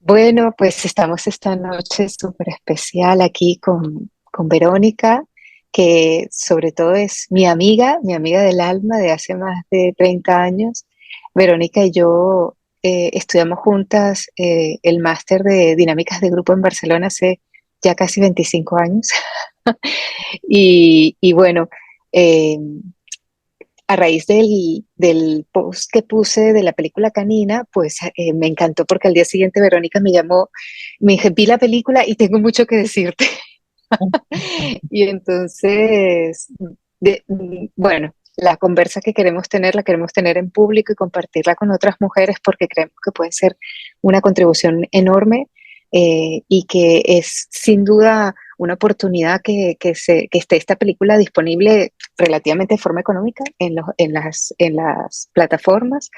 Bueno, pues estamos esta noche súper especial aquí con Verónica, que sobre todo es mi amiga del alma de hace más de 30 años. Verónica y yo estudiamos juntas el máster de dinámicas de grupo en Barcelona hace ya casi 25 años. Y bueno, eh, a raíz del post que puse de la película Canina, pues me encantó porque al día siguiente Verónica me llamó, me dije, vi la película y tengo mucho que decirte. Y entonces, bueno, la conversa que queremos tener, la queremos tener en público y compartirla con otras mujeres porque creemos que puede ser una contribución enorme y que es sin duda una oportunidad que esté esta película disponible relativamente de forma económica en las plataformas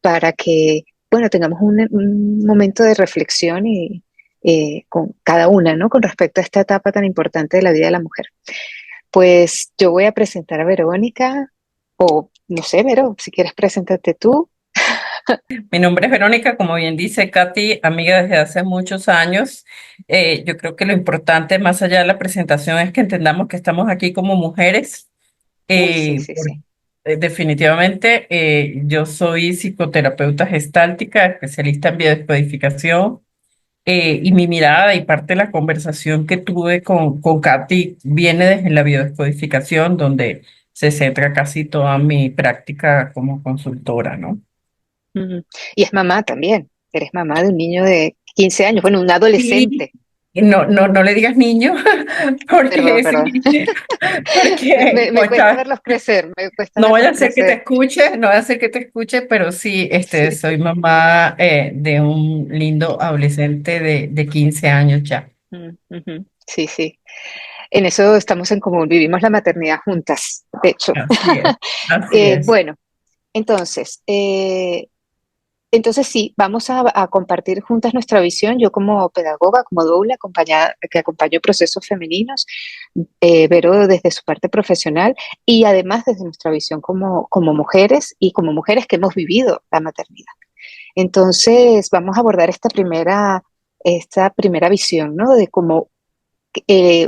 para que, bueno, tengamos un momento de reflexión y con cada una, ¿no? Con respecto a esta etapa tan importante de la vida de la mujer. Pues yo voy a presentar a Verónica, o no sé, Vero, si quieres presentarte tú. Mi nombre es Verónica, como bien dice Katy, amiga desde hace muchos años. Yo creo que lo importante, más allá de la presentación, es que entendamos que estamos aquí como mujeres. Uy, sí, Eh, sí, por- sí. Definitivamente, yo soy psicoterapeuta gestáltica, especialista en biodescodificación, y mi mirada y parte de la conversación que tuve con Katy viene desde la biodescodificación, donde se centra casi toda mi práctica como consultora, ¿no? Ujú. Y es mamá también. Eres mamá de un niño de 15 años, bueno, un Sí, adolescente. no, no, no le digas niño, Perdón, porque perdón. porque, Me cuesta concha, verlos crecer, me cuesta no vaya verlos a ser que te crecer. escuche, no vaya a ser que te escuche, pero sí, Sí. soy mamá de un lindo adolescente de 15 años ya. Ujú. Sí, sí. En eso estamos en común, vivimos la maternidad juntas, de hecho. Así es, así es. Bueno, entonces, entonces sí, vamos a compartir juntas nuestra visión. Yo como pedagoga, como doula, que acompaño procesos femeninos, Vero desde su parte profesional y además desde nuestra visión como mujeres y como mujeres que hemos vivido la maternidad. Entonces, vamos a abordar esta primera visión, ¿no? De cómo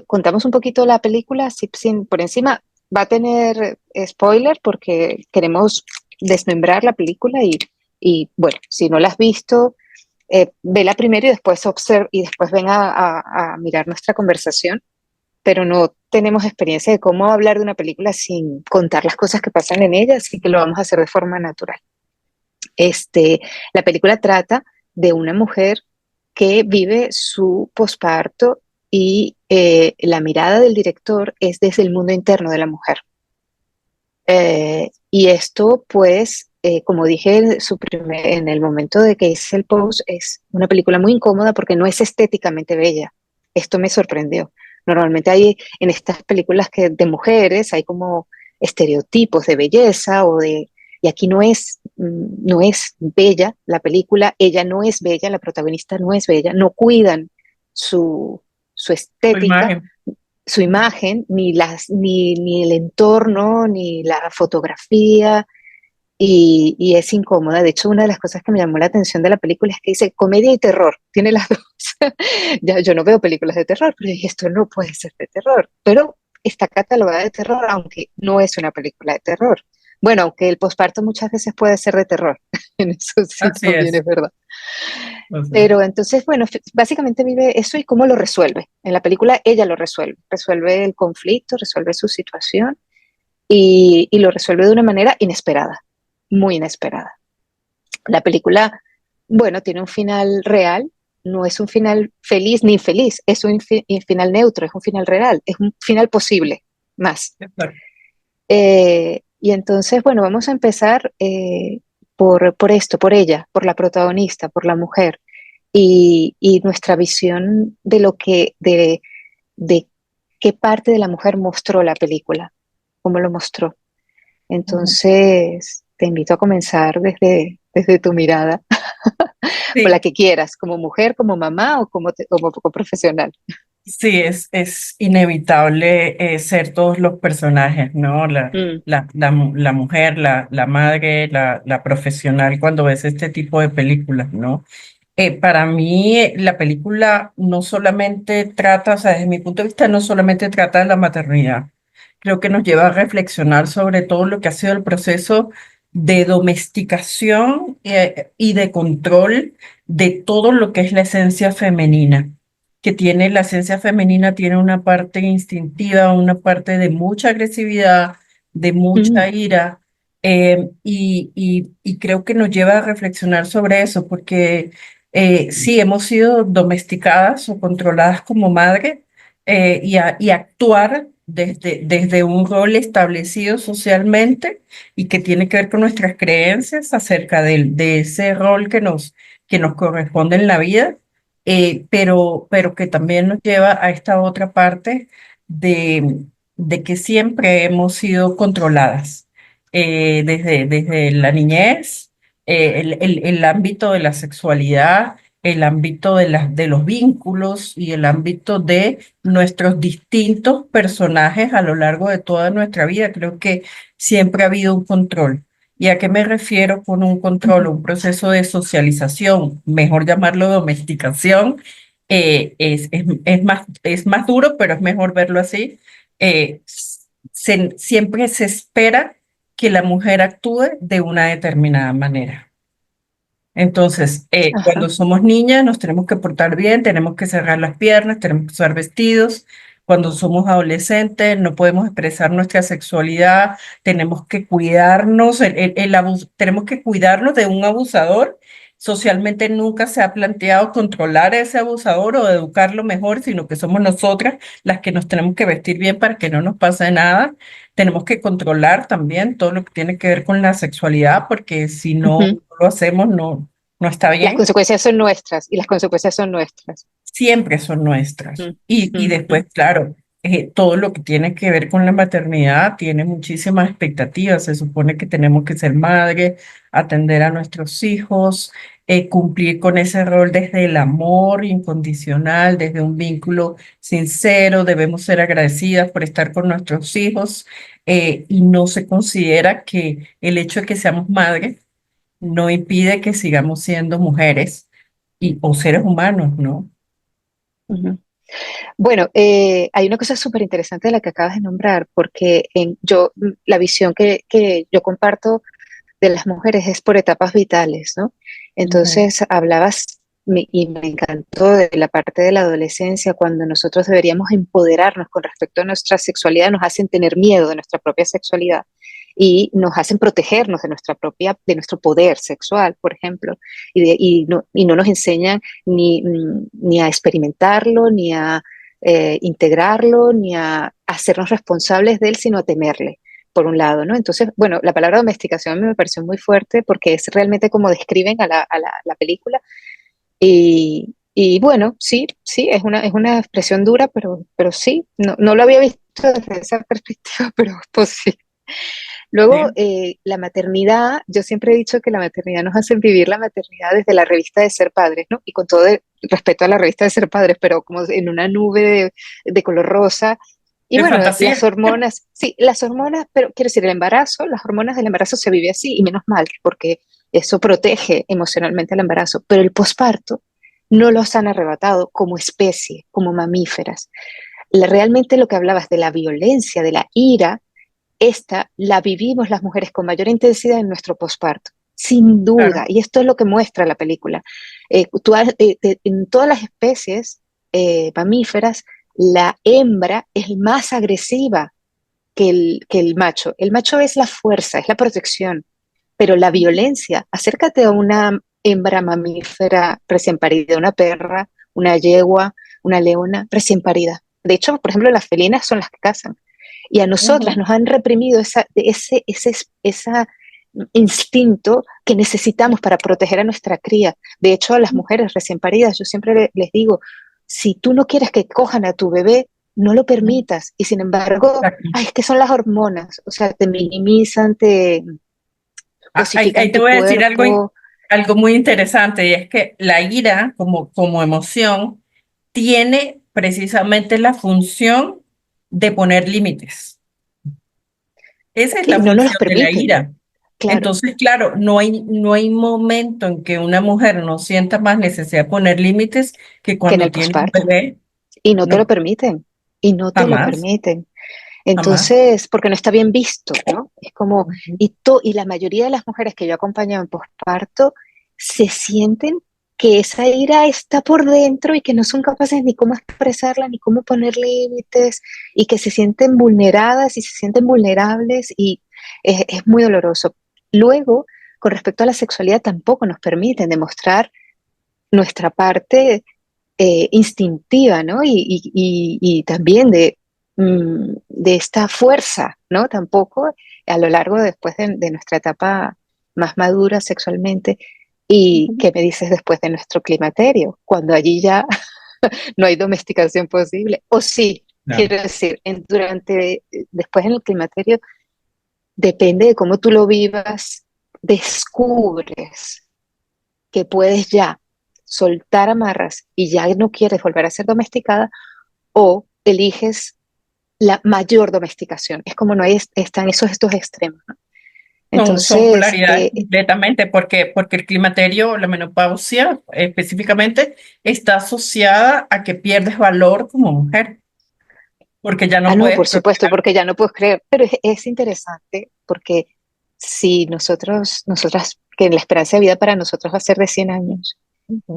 contamos un poquito la película, por encima va a tener spoiler porque queremos desmembrar la película y bueno, si no la has visto, vela primero y después y después ven a mirar nuestra conversación, pero no tenemos experiencia de cómo hablar de una película sin contar las cosas que pasan en ella, así que lo vamos a hacer de forma natural. Este, la película trata de una mujer que vive su posparto y la mirada del director es desde el mundo interno de la mujer. Y esto, pues, como dije en el momento de que hice el post, es una película muy incómoda porque no es estéticamente bella. Esto me sorprendió. Normalmente hay en estas películas de mujeres, hay como estereotipos de belleza y aquí no es bella la película, ella no es bella, la protagonista no es bella, no cuidan su, su Tu estética, imagen. su imagen, ni el entorno, ni la fotografía, y es incómoda. De hecho, una de las cosas que me llamó la atención de la película es que dice comedia y terror, tiene las dos. Ya, yo no veo películas de terror, pero dije, esto no puede ser de terror, pero está catalogada de terror, aunque no es una película de terror. Bueno, aunque el posparto muchas veces puede ser de terror, en eso sí Así también es. es verdad. O sea, Pero entonces, bueno, básicamente vive eso y cómo lo resuelve. En la película ella lo resuelve, resuelve el conflicto, resuelve su situación y lo resuelve de una manera inesperada, muy inesperada. La película, bueno, tiene un final real, no es un final feliz ni infeliz, es un final neutro, es un final real, es un final posible, más. exacto. Y entonces, bueno, vamos a empezar por esto, por ella, por la protagonista, por la mujer y nuestra visión de qué parte de la mujer mostró la película, cómo lo mostró. Ujú. Entonces, te invito a comenzar desde tu mirada, por la Sí, que quieras, como mujer, como mamá o como profesional. sí, es inevitable ser todos los personajes, ¿no? Mm, La mujer, la madre, la profesional cuando ves este tipo de películas, ¿no? Para mí, la película no solamente trata, o sea, desde mi punto de vista, no solamente trata de la maternidad. Creo que nos lleva a reflexionar sobre todo lo que ha sido el proceso de domesticación y de control de todo lo que es la esencia femenina, que tiene la esencia femenina, tiene una parte instintiva, una parte de mucha agresividad, de mucha Mm, ira, y creo que nos lleva a reflexionar sobre eso, porque sí, hemos sido domesticadas o controladas como madre, y actuar desde un rol establecido socialmente y que tiene que ver con nuestras creencias acerca de ese rol que nos corresponde en la vida, pero que también nos lleva a esta otra parte de, de que siempre hemos sido controladas, desde la niñez, el ámbito de la sexualidad, el ámbito de los vínculos y el ámbito de nuestros distintos personajes a lo largo de toda nuestra vida. Creo que siempre ha habido un control. ¿Y a qué me refiero con un control? ujú, Un proceso de socialización, mejor llamarlo domesticación. Es más duro, pero es mejor verlo así. Siempre se espera que la mujer actúe de una determinada manera. Entonces, cuando ajá, somos niñas nos tenemos que portar bien, tenemos que cerrar las piernas, tenemos que usar vestidos. Cuando somos adolescentes no podemos expresar nuestra sexualidad, tenemos que cuidarnos, tenemos que cuidarnos de un abusador. Socialmente nunca se ha planteado controlar a ese abusador o educarlo mejor, sino que somos nosotras las que nos tenemos que vestir bien para que no nos pase nada. Tenemos que controlar también todo lo que tiene que ver con la sexualidad, porque si no ujú. lo hacemos, no está Las bien. consecuencias son nuestras y las consecuencias son nuestras. Siempre son nuestras. Mm, Y ujú, después, claro, todo lo que tiene que ver con la maternidad tiene muchísimas expectativas. Se supone que tenemos que ser madres, atender a nuestros hijos, cumplir con ese rol desde el amor incondicional, desde un vínculo sincero. Debemos ser agradecidas por estar con nuestros hijos, y no se considera que el hecho de que seamos madres no impide que sigamos siendo mujeres o seres humanos, ¿no? ujú. Bueno, hay una cosa súper interesante de la que acabas de nombrar, porque la visión que yo comparto de las mujeres es por etapas vitales, ¿no? Ujú. Entonces, y me encantó de la parte de la adolescencia, cuando nosotros deberíamos empoderarnos con respecto a nuestra sexualidad, nos hacen tener miedo de nuestra propia sexualidad y nos hacen protegernos de de nuestro poder sexual, por ejemplo, y no nos enseñan ni a experimentarlo, ni a integrarlo, ni a hacernos responsables de él, sino a temerle por un lado, ¿no? Entonces, bueno, la palabra domesticación a mí me pareció muy fuerte porque es realmente como describen la película. Y bueno, sí, sí, es una expresión dura, pero sí, no lo había visto desde esa perspectiva, pero pues sí. Luego, Sí, la maternidad, yo siempre he dicho que la maternidad nos hace vivir la maternidad desde la revista de Ser Padres, ¿no? Y con todo el respeto a la revista de Ser Padres, pero como en una nube de color rosa. Y de bueno, las fantasía. hormonas, sí, las hormonas, pero quiero decir, el embarazo, las hormonas del embarazo se vive así, y menos mal, porque eso protege emocionalmente al embarazo, pero el posparto no los han arrebatado como especie, como mamíferas. Realmente lo que hablabas de la violencia, de la ira, esta la vivimos las mujeres con mayor intensidad en nuestro posparto, sin duda, Claro, y esto es lo que muestra la película. En todas las especies mamíferas, la hembra es más agresiva que el macho. El macho es la fuerza, es la protección, pero la violencia, acércate a una hembra mamífera recién parida, una perra, una yegua, una leona recién parida. De hecho, por ejemplo, las felinas son las que cazan. Y a nosotras ujú, nos han reprimido ese instinto que necesitamos para proteger a nuestra cría. De hecho, a las mujeres recién paridas, yo siempre les digo, si tú no quieres que cojan a tu bebé, no lo ujú. permitas. Y sin embargo, Exacto. ay, es que son las hormonas, o sea, te minimizan, te cosifican Ahí te tu voy a decir cuerpo. algo muy interesante, y es que la ira como emoción tiene precisamente la función de poner límites. Esa es Y la no nos los función de la permiten. ira. claro, Entonces, claro, no hay momento en que una mujer no sienta más necesidad de poner límites que que en cuando el tiene un posparto. bebé. Y no te lo No, permiten. Y no te lo jamás, permiten. jamás. Entonces, porque no está bien visto, ¿no? Es como, Ujú. y la mayoría de las mujeres que yo he acompañado en posparto se sienten que esa ira está por dentro y que no son capaces ni cómo expresarla, ni cómo poner límites, y que se sienten vulneradas y se sienten vulnerables, y es muy doloroso. Luego, con respecto a la sexualidad, tampoco nos permiten demostrar nuestra parte instintiva, ¿no? Y también de esta fuerza, ¿no? Tampoco a lo largo después de nuestra etapa más madura sexualmente. ¿Y Ujú. qué me dices después de nuestro climaterio? Cuando allí ya no hay domesticación posible. O sí, Claro. quiero decir, después en el climaterio, depende de cómo tú lo vivas, descubres que puedes ya soltar amarras y ya no quieres volver a ser domesticada, o eliges la mayor domesticación. Es como no hay, están esos estos extremos, ¿no? Son Entonces, polaridades completamente, porque el climaterio, la menopausia específicamente, está asociada a que pierdes valor como mujer, porque ya no no, puedes por supuesto, procrear. porque ya no puedes creer, pero es interesante porque si nosotras, que la esperanza de vida para nosotros va a ser de 100 años,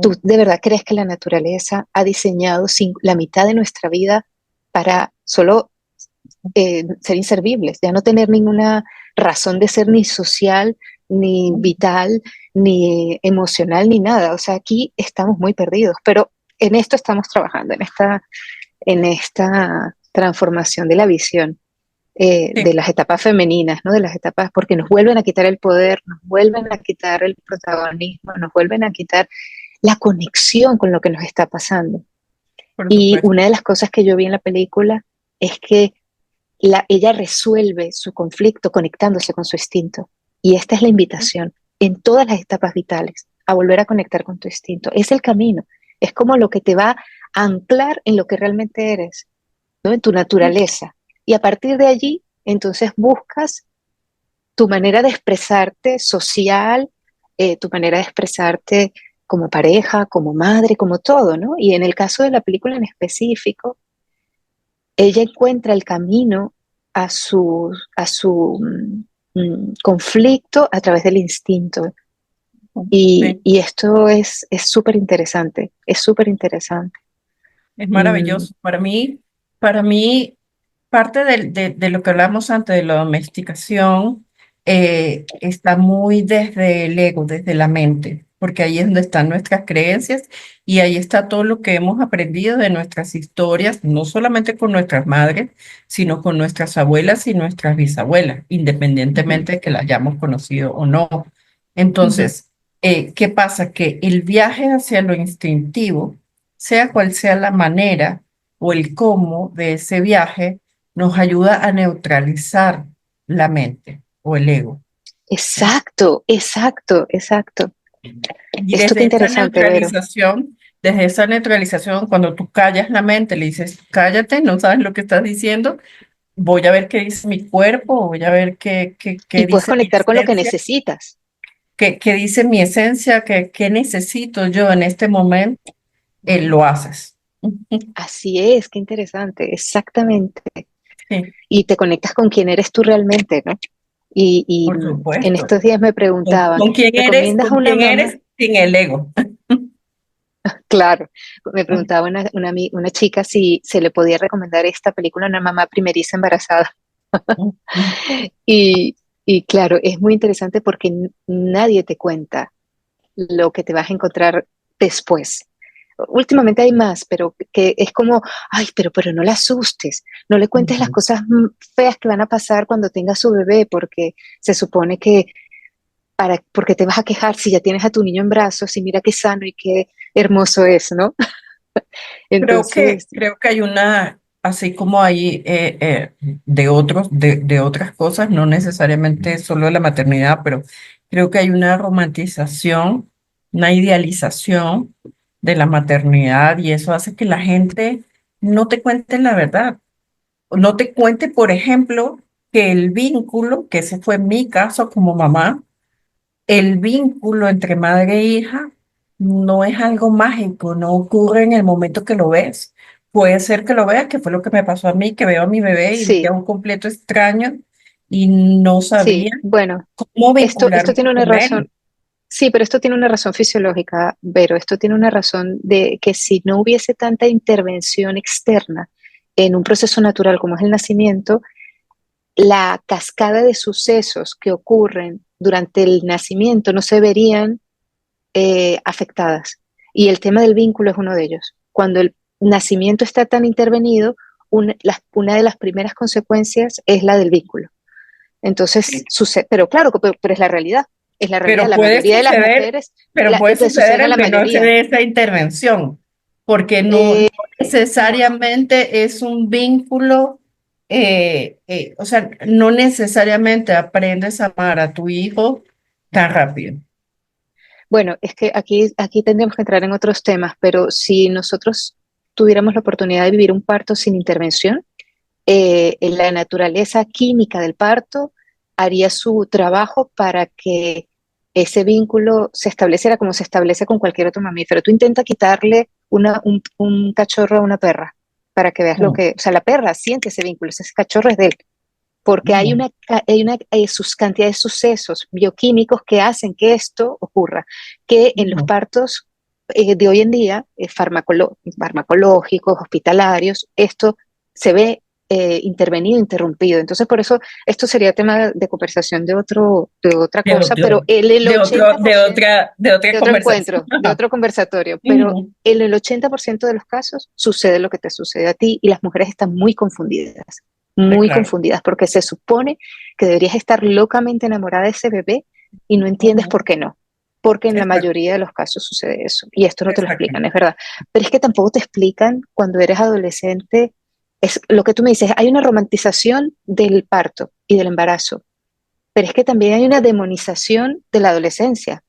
¿tú Ujú. de verdad crees que la naturaleza ha diseñado la mitad de nuestra vida para solo ser inservibles, ya no tener ninguna razón de ser ni social, ni vital, ni emocional, ni nada? O sea, aquí estamos muy perdidos, pero en esto estamos trabajando, en esta transformación de la visión Sí, de las etapas femeninas, ¿no? De las etapas, porque nos vuelven a quitar el poder, nos vuelven a quitar el protagonismo, nos vuelven a quitar la conexión con lo que nos está pasando. por Y supuesto. una de las cosas que yo vi en la película es que ella resuelve su conflicto conectándose con su instinto. Y esta es la invitación en todas las etapas vitales, a volver a conectar con tu instinto. Es el camino, es como lo que te va a anclar en lo que realmente eres, ¿no? En tu naturaleza. Y a partir de allí, entonces buscas tu manera de expresarte social, tu manera de expresarte como pareja, como madre, como todo, ¿no? Y en el caso de la película en específico, ella encuentra el camino a su conflicto a través del instinto. Y, Sí, y esto es súper interesante, es súper interesante. es Mm, maravilloso. Para mí, parte de lo que hablamos antes de la domesticación está muy desde el ego, desde la mente, porque ahí es donde están nuestras creencias y ahí está todo lo que hemos aprendido de nuestras historias, no solamente con nuestras madres, sino con nuestras abuelas y nuestras bisabuelas, ujú, independientemente de que las hayamos conocido o no. ujú. Entonces, ¿qué pasa? Que el viaje hacia lo instintivo, sea cual sea la manera, o el cómo de ese viaje nos ayuda a neutralizar la mente o el ego. ¿Sí? Exacto, exacto, exacto. Y Es súper interesante, Vero. desde esa neutralización, cuando tú callas la mente, le dices, cállate, no sabes lo que estás diciendo, voy a ver qué dice mi cuerpo, voy a ver qué Y puedes dice mi conectar con lo que esencia, necesitas. qué dice mi esencia, qué necesito yo en este momento, Ujú. lo haces. Así es, qué interesante, exactamente. Sí, Y te conectas con quién eres tú realmente, ¿no? Y por en supuesto. estos días me ¿Con, preguntaban, con quién eres? ¿recomiendas ¿Con una quién mamá? eres sin el ego? Claro, me preguntaba una chica si se le podía recomendar esta película a una mamá primeriza embarazada. Y, y claro, es muy interesante porque nadie te cuenta lo que te vas a encontrar después. Últimamente hay más, pero que es como, ay, pero no la asustes, no le cuentes las Ujú. cosas feas que van a pasar cuando tenga su bebé, porque se supone que porque te vas a quejar si ya tienes a tu niño en brazos y mira qué sano y qué hermoso es, ¿no? Entonces, Creo que hay una, así como hay de otras cosas, no necesariamente solo de la maternidad, pero creo que hay una romantización, una idealización de la maternidad y eso hace que la gente no te cuente la verdad. No te cuente, por ejemplo, que el vínculo, que ese fue mi caso como mamá, el vínculo entre madre e hija no es algo mágico, no ocurre en el momento que lo ves. Puede ser que lo veas, que fue lo que me pasó a mí, que veo a mi bebé y vi a Sí, un completo extraño y no sabía sí, bueno, cómo esto vincularme tiene una con razón. él. Sí, pero esto tiene una razón fisiológica, Vero. Esto tiene una razón de que si no hubiese tanta intervención externa en un proceso natural como es el nacimiento, la cascada de sucesos que ocurren durante el nacimiento no se verían afectadas. Y el tema del vínculo es uno de ellos. Cuando el nacimiento está tan intervenido, una de las primeras consecuencias es la del vínculo. Entonces, sucede, pero claro, pero es la realidad. Es la realidad. Pero La puede mayoría de las suceder, mujeres pero puede pues, suceder suceden a la aunque no se mayoría. dé esa intervención, porque no Eh, necesariamente es un vínculo, o sea, no necesariamente aprendes a amar a tu hijo tan rápido. bueno, es que aquí tendríamos que entrar en otros temas, pero si nosotros tuviéramos la oportunidad de vivir un parto sin intervención, en la naturaleza química del parto haría su trabajo para que ese vínculo se estableciera como se establece con cualquier otro mamífero. Tú intenta quitarle un cachorro a una perra para que veas lo No, que, o sea, la perra siente ese vínculo, ese cachorro es de él, porque no, sus cantidades de sucesos bioquímicos que hacen que esto ocurra, que en los no. partos de hoy en día, farmacológicos, hospitalarios, esto se ve intervenido, interrumpido. Entonces, por eso esto sería tema de conversación de otra De, cosa, de- pero el de otra de otro conversación. encuentro, de otro conversatorio, pero Ujú. en el 80% de los casos sucede lo que te sucede a ti y las mujeres están Sí, muy claro. confundidas, porque se supone que deberías estar locamente enamorada de ese bebé y no entiendes Ujú. por qué no. Porque en la Exacto, mayoría de los casos sucede eso. Y esto no te lo exacto. explican, es verdad. Pero es que tampoco te explican cuando eres adolescente. Es lo que tú me dices, hay una romantización del parto y del embarazo, pero es que también hay una demonización de la adolescencia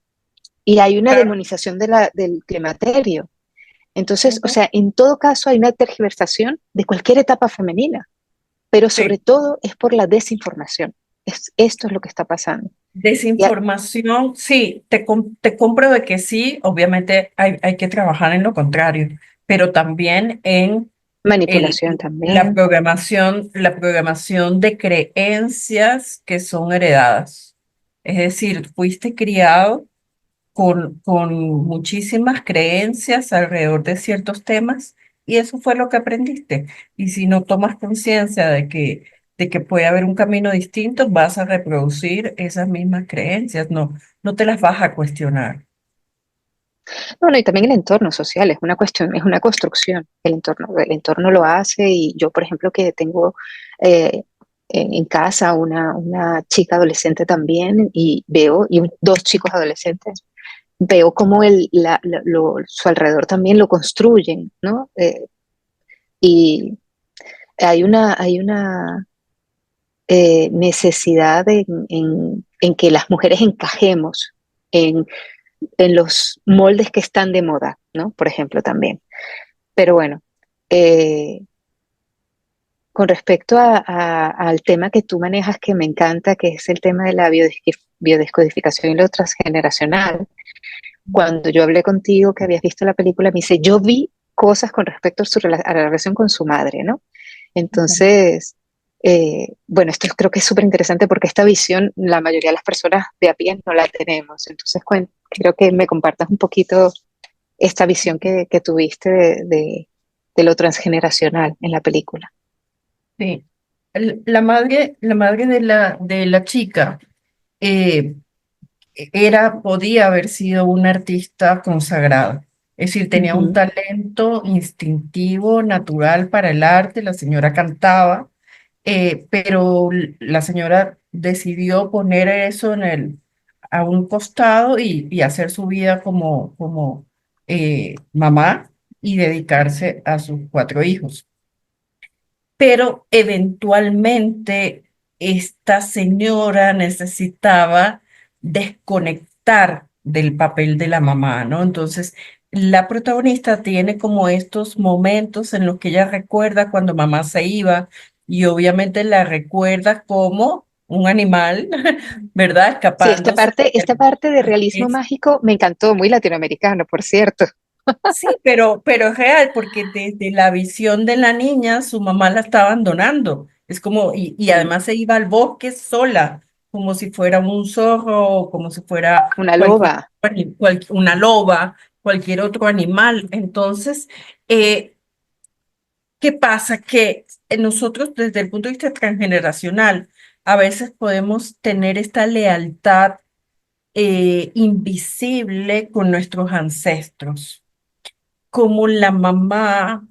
y hay una Claro. demonización del climaterio. Entonces, o Ujú. sea, en todo caso hay una tergiversación de cualquier etapa femenina, pero sobre Sí. todo es por la desinformación. Esto es lo que está pasando. Y Desinformación, sí, te compro de que sí, obviamente hay que trabajar en lo contrario, pero también en el, manipulación también. la programación de creencias que son heredadas. Es decir, fuiste criado con muchísimas creencias alrededor de ciertos temas y eso fue lo que aprendiste. Y si no tomas conciencia de que puede haber un camino distinto, vas a reproducir esas mismas creencias, no te las vas a cuestionar. Bueno, y también el entorno social es una cuestión, es una construcción. El entorno lo hace y yo, por ejemplo, que tengo eh, en casa una chica adolescente también y veo, y dos chicos adolescentes, veo cómo su alrededor también lo construyen, ¿no? Y hay una necesidad en que las mujeres encajemos en, en los moldes que están de moda, ¿no? Por ejemplo, también. Pero bueno, eh, con respecto al tema que tú manejas, que me encanta, que es el tema de la biodescodificación y lo transgeneracional, cuando yo hablé contigo que habías visto la película, me dice, yo vi cosas con respecto a la relación con su madre, ¿no? Ujú. Entonces, bueno, esto creo que es súper interesante porque esta visión la mayoría de las personas de a pie no la tenemos. Entonces, creo que me compartas un poquito esta visión que tuviste de lo transgeneracional en la película. Sí. La madre de la chica eh, podía haber sido una artista consagrada. Es decir, tenía un Ujú. talento instintivo, natural para el arte. La señora cantaba, pero la señora decidió poner eso a un costado y hacer su vida como mamá y dedicarse a sus cuatro hijos. Pero eventualmente esta señora necesitaba desconectar del papel de la mamá, ¿no? Entonces, la protagonista tiene como estos momentos en los que ella recuerda cuando mamá se iba, y obviamente la recuerdas como un animal, ¿verdad? Sí, Escapándose. esta parte de realismo Es- mágico me encantó, muy latinoamericano, por cierto. sí, pero es real, porque desde la visión de la niña, su mamá la está abandonando. Es como, y Mm, además se iba al bosque sola, como si fuera un zorro, como si fuera una cualquier, loba. una loba, cualquier otro animal. Entonces, eh, ¿qué pasa? Que nosotros desde el punto de vista transgeneracional, a veces podemos tener esta lealtad invisible con nuestros ancestros, como la mamá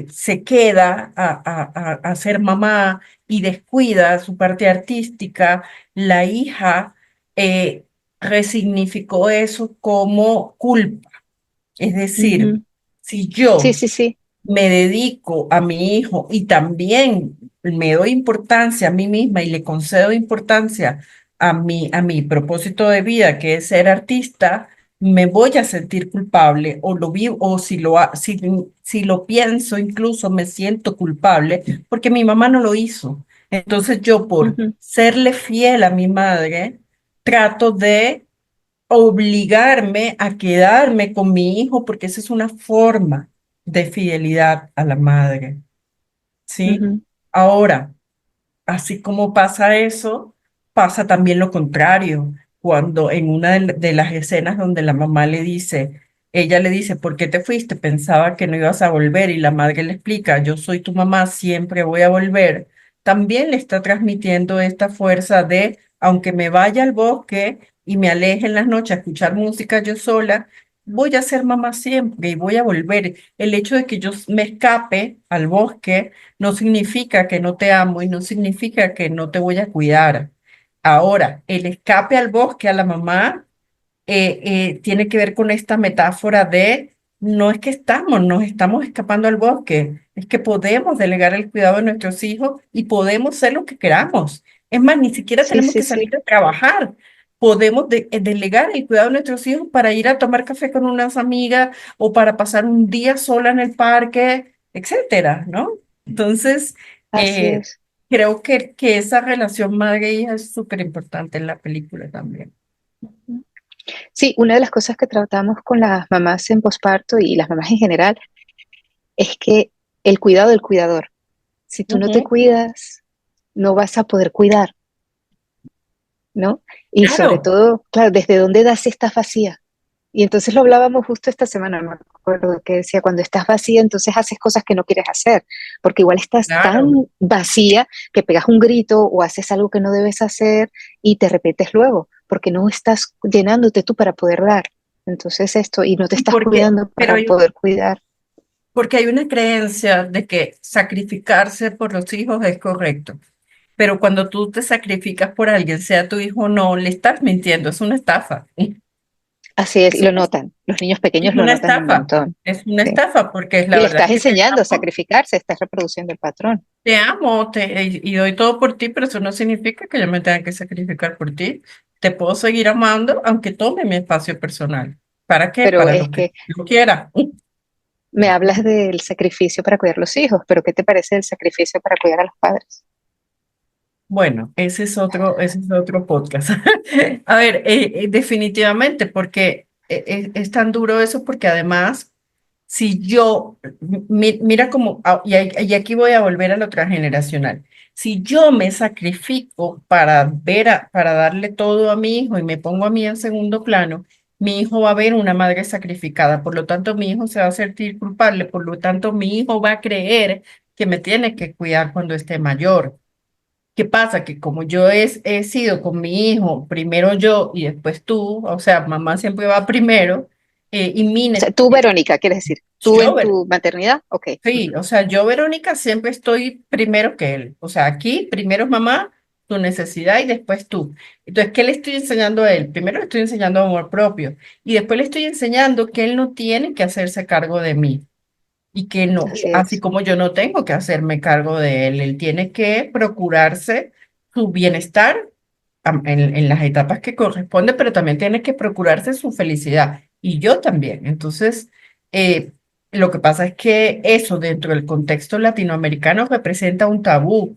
se queda a ser mamá y descuida su parte artística, la hija eh, resignificó eso como culpa. Es decir, Ujú. si Sí, yo sí, sí. me dedico a mi hijo y también me doy importancia a mí misma y le concedo importancia a mi propósito de vida, que es ser artista, me voy a sentir culpable o lo vivo, o si lo pienso, incluso me siento culpable porque mi mamá no lo hizo. Entonces yo, por Ujú, serle fiel a mi madre, trato de obligarme a quedarme con mi hijo porque esa es una forma de fidelidad a la madre, ¿sí? ujú, Ahora, así como pasa eso, pasa también lo contrario. Cuando en una de las escenas donde la mamá le dice, ella le dice, ¿por qué te fuiste? Pensaba que no ibas a volver y la madre le explica, yo soy tu mamá, siempre voy a volver. También le está transmitiendo esta fuerza de, aunque me vaya al bosque y me aleje en las noches a escuchar música yo sola, voy a ser mamá siempre y voy a volver. El hecho de que yo me escape al bosque no significa que no te amo y no significa que no te voy a cuidar. Ahora, el escape al bosque a la mamá tiene que ver con esta metáfora de no es que nos estamos escapando al bosque, es que podemos delegar el cuidado de nuestros hijos y podemos ser lo que queramos. Es más, ni siquiera sí, tenemos sí, que salir sí. a trabajar. Podemos delegar el cuidado de nuestros hijos para ir a tomar café con unas amigas o para pasar un día sola en el parque, etcétera, ¿no? Entonces, Así eh, es. creo que esa relación madre-hija es súper importante en la película también. Sí, una de las cosas que tratamos con las mamás en posparto y las mamás en general es que el cuidado del cuidador. Si tú no te Ujú. cuidas, no vas a poder cuidar, ¿no? Y sobre Claro, todo, claro, ¿desde dónde das si estás vacía? Y entonces lo hablábamos justo esta semana, no me acuerdo, que decía, cuando estás vacía, entonces haces cosas que no quieres hacer, porque igual estás tan claro. vacía que pegas un grito o haces algo que no debes hacer y te repetes luego, porque no estás llenándote tú para poder dar. Entonces esto, y no te estás cuidando Pero para poder cuidar. porque hay una creencia de que sacrificarse por los hijos es correcto. Pero cuando tú te sacrificas por alguien, sea tu hijo o no, le estás mintiendo, es una estafa. Así es, y Es lo una, notan, los niños es pequeños lo una notan un estafa. montón. Es una ¿Sí? estafa porque Y la le verdad estás es que enseñando a sacrificarse, estás reproduciendo el patrón. te amo y doy todo por ti, pero eso no significa que yo me tenga que sacrificar por ti. Te puedo seguir amando aunque tome mi espacio personal. ¿Para qué? Pero Para es lo que que yo quiera. me hablas del sacrificio para cuidar los hijos, pero ¿qué te parece el sacrificio para cuidar a los padres? Bueno, ese es otro podcast. A ver, definitivamente, porque es tan duro eso, porque además, si yo, mira como, y aquí voy a volver a lo transgeneracional, si yo me sacrifico para para darle todo a mi hijo y me pongo a mí en segundo plano, mi hijo va a ver una madre sacrificada, por lo tanto mi hijo se va a sentir culpable, por lo tanto mi hijo va a creer que me tiene que cuidar cuando esté mayor. ¿Qué pasa? Que como he sido con mi hijo, primero yo y después tú, o sea, mamá siempre va primero, y O sea, tú, Verónica, quieres decir, tú yo, en tu maternidad, ok. sí, o sea, yo, Verónica, siempre estoy primero que él. O sea, aquí primero es mamá, tu necesidad y después tú. Entonces, ¿qué le estoy enseñando a él? Primero le estoy enseñando amor propio y después le estoy enseñando que él no tiene que hacerse cargo de mí y que no, Así así es, como yo no tengo que hacerme cargo de él, él tiene que procurarse su bienestar en las etapas que corresponde, pero también tiene que procurarse su felicidad y yo también. Entonces, Lo que pasa es que eso dentro del contexto latinoamericano representa un tabú.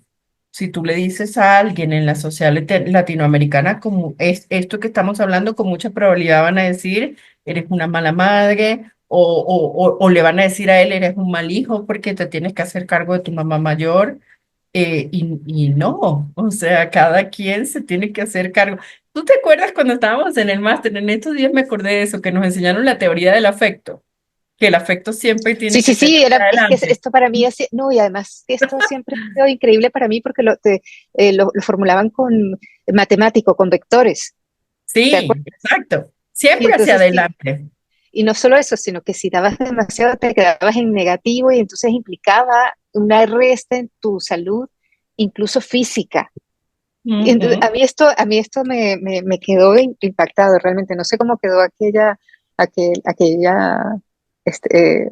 Si tú le dices a alguien en la sociedad latinoamericana como es esto que estamos hablando, con mucha probabilidad van a decir, eres una mala madre, o le van a decir a él, eres un mal hijo porque te tienes que hacer cargo de tu mamá mayor. Y no, o sea, cada quien se tiene que hacer cargo. ¿Tú te acuerdas cuando estábamos en el máster? En estos días me acordé de eso, que nos enseñaron la teoría del afecto, que el afecto siempre Sí, tiene que sí, ser sí, hacia es que adelante. esto para mí, no, y además esto siempre ha sido increíble para mí porque lo formulaban con matemático, con vectores, ¿te Sí, acuerdas? exacto. Y Siempre hacia entonces sí, adelante. y no solo eso, sino que si dabas demasiado te quedabas en negativo y entonces implicaba una resta en tu salud, incluso física. Y entonces, Ujú. a mí esto me quedó impactado realmente. No sé cómo quedó aquella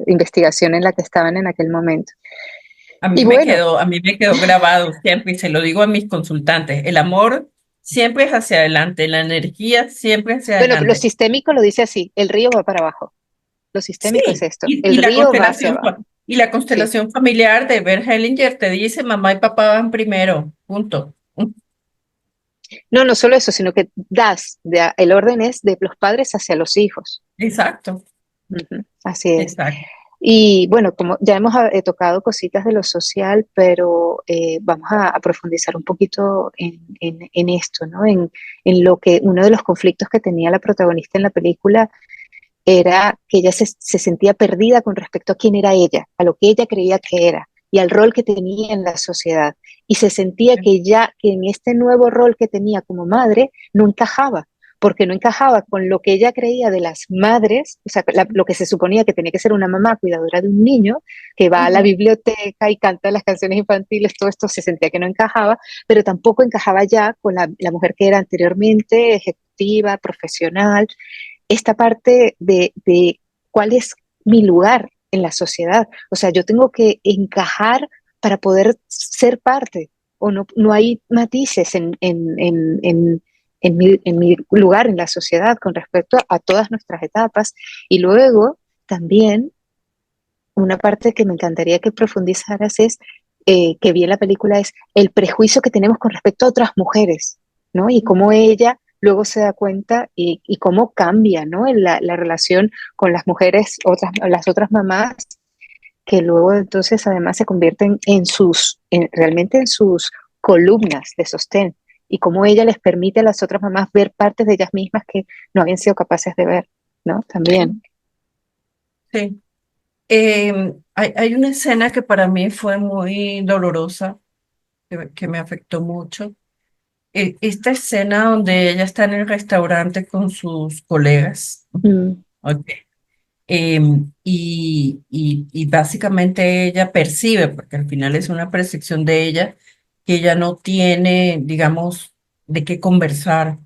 investigación en la que estaban en aquel momento. Y bueno, A mí me quedó grabado siempre y se lo digo a mis consultantes. El amor siempre es hacia adelante, la energía siempre hacia bueno, lo adelante. sistémico lo dice así, el río va para abajo. Lo sistémico es Sí, esto, el río va hacia abajo. y la Sí. constelación familiar de Bert Hellinger te dice mamá y papá van primero, punto. No, no solo eso, sino que el orden es de los padres hacia los hijos. Exacto, Ujú, así es. exacto. Y bueno, como ya hemos tocado cositas de lo social, pero vamos a profundizar un poquito en esto, ¿no? En lo que uno de los conflictos que tenía la protagonista en la película era que ella se sentía perdida con respecto a quién era ella, a lo que ella creía que era y al rol que tenía en la sociedad. Y se sentía que en este nuevo rol que tenía como madre no encajaba, porque no encajaba con lo que ella creía de las madres, o sea, lo que se suponía que tenía que ser una mamá cuidadora de un niño, que va a la Ujú. biblioteca y canta las canciones infantiles, todo esto se sentía que no encajaba, pero tampoco encajaba ya con la mujer que era anteriormente, ejecutiva, profesional, esta parte de cuál es mi lugar en la sociedad. O sea, yo tengo que encajar para poder ser parte, o no, no hay matices en mi lugar en la sociedad con respecto a todas nuestras etapas. Y luego también una parte que me encantaría que profundizaras es, que vi en la película, es el prejuicio que tenemos con respecto a otras mujeres, ¿no? Y cómo ella luego se da cuenta y cómo cambia, ¿no? En la relación con las mujeres, las otras mamás, que luego entonces además se convierten realmente en sus columnas de sostén y cómo ella les permite a las otras mamás ver partes de ellas mismas que no habían sido capaces de ver, ¿no? También. Sí. Hay una escena que para mí fue muy dolorosa, que me afectó mucho. Esta escena donde ella está en el restaurante con sus colegas. Mm, Ok. Y básicamente ella percibe, porque al final es una percepción de ella, que ella no tiene, digamos, de qué conversar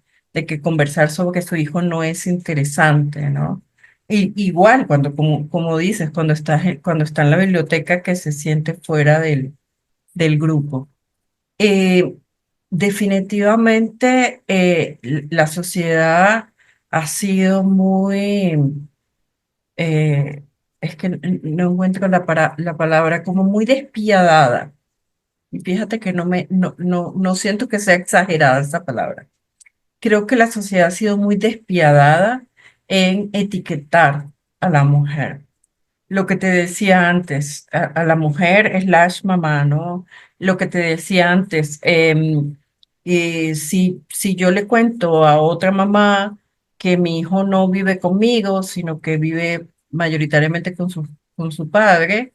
sobre que su hijo no es interesante, ¿no? Igual, como dices, cuando está en la biblioteca que se siente fuera del grupo. Eh, definitivamente la sociedad ha sido muy eh, es que no encuentro la palabra, como muy despiadada. Y fíjate que no siento que sea exagerada esa palabra. Creo que la sociedad ha sido muy despiadada en etiquetar a la mujer. Lo que te decía antes, a la mujer slash mamá, ¿no? Lo que te decía antes, si yo le cuento a otra mamá que mi hijo no vive conmigo, sino que vive mayoritariamente con su padre,